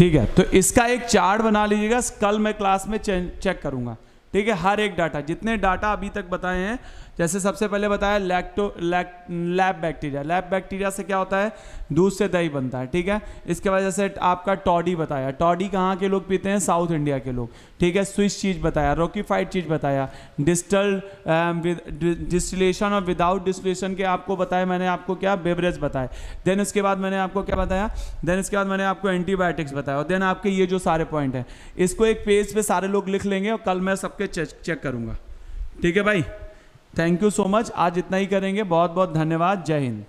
ठीक है, तो इसका एक चार्ट बना लीजिएगा, कल मैं क्लास में चेक करूंगा। ठीक है, हर एक डाटा, जितने डाटा अभी तक बताए हैं, जैसे सबसे पहले बताया लैब बैक्टीरिया। लैब बैक्टीरिया से क्या होता है, दूध से दही बनता है। ठीक है, इसके वजह से आपका टॉडी बताया, टॉडी कहाँ के लोग पीते हैं, साउथ इंडिया के लोग। ठीक है, स्विस चीज़ बताया, रोकीफाइड चीज़ बताया, डिस्टिलेशन और विदाउट डिस्टिलेशन के आपको बताया मैंने, आपको क्या बेवरेज बताया। देन उसके बाद मैंने आपको क्या बताया, देन इसके बाद मैंने आपको एंटीबायोटिक्स बताया, और देन आपके ये जो सारे पॉइंट हैं, इसको एक पेज पे सारे लोग लिख लेंगे और कल मैं सबके चेक करूँगा। ठीक है भाई, थैंक यू सो मच, आज इतना ही करेंगे। बहुत बहुत धन्यवाद, जय हिंद।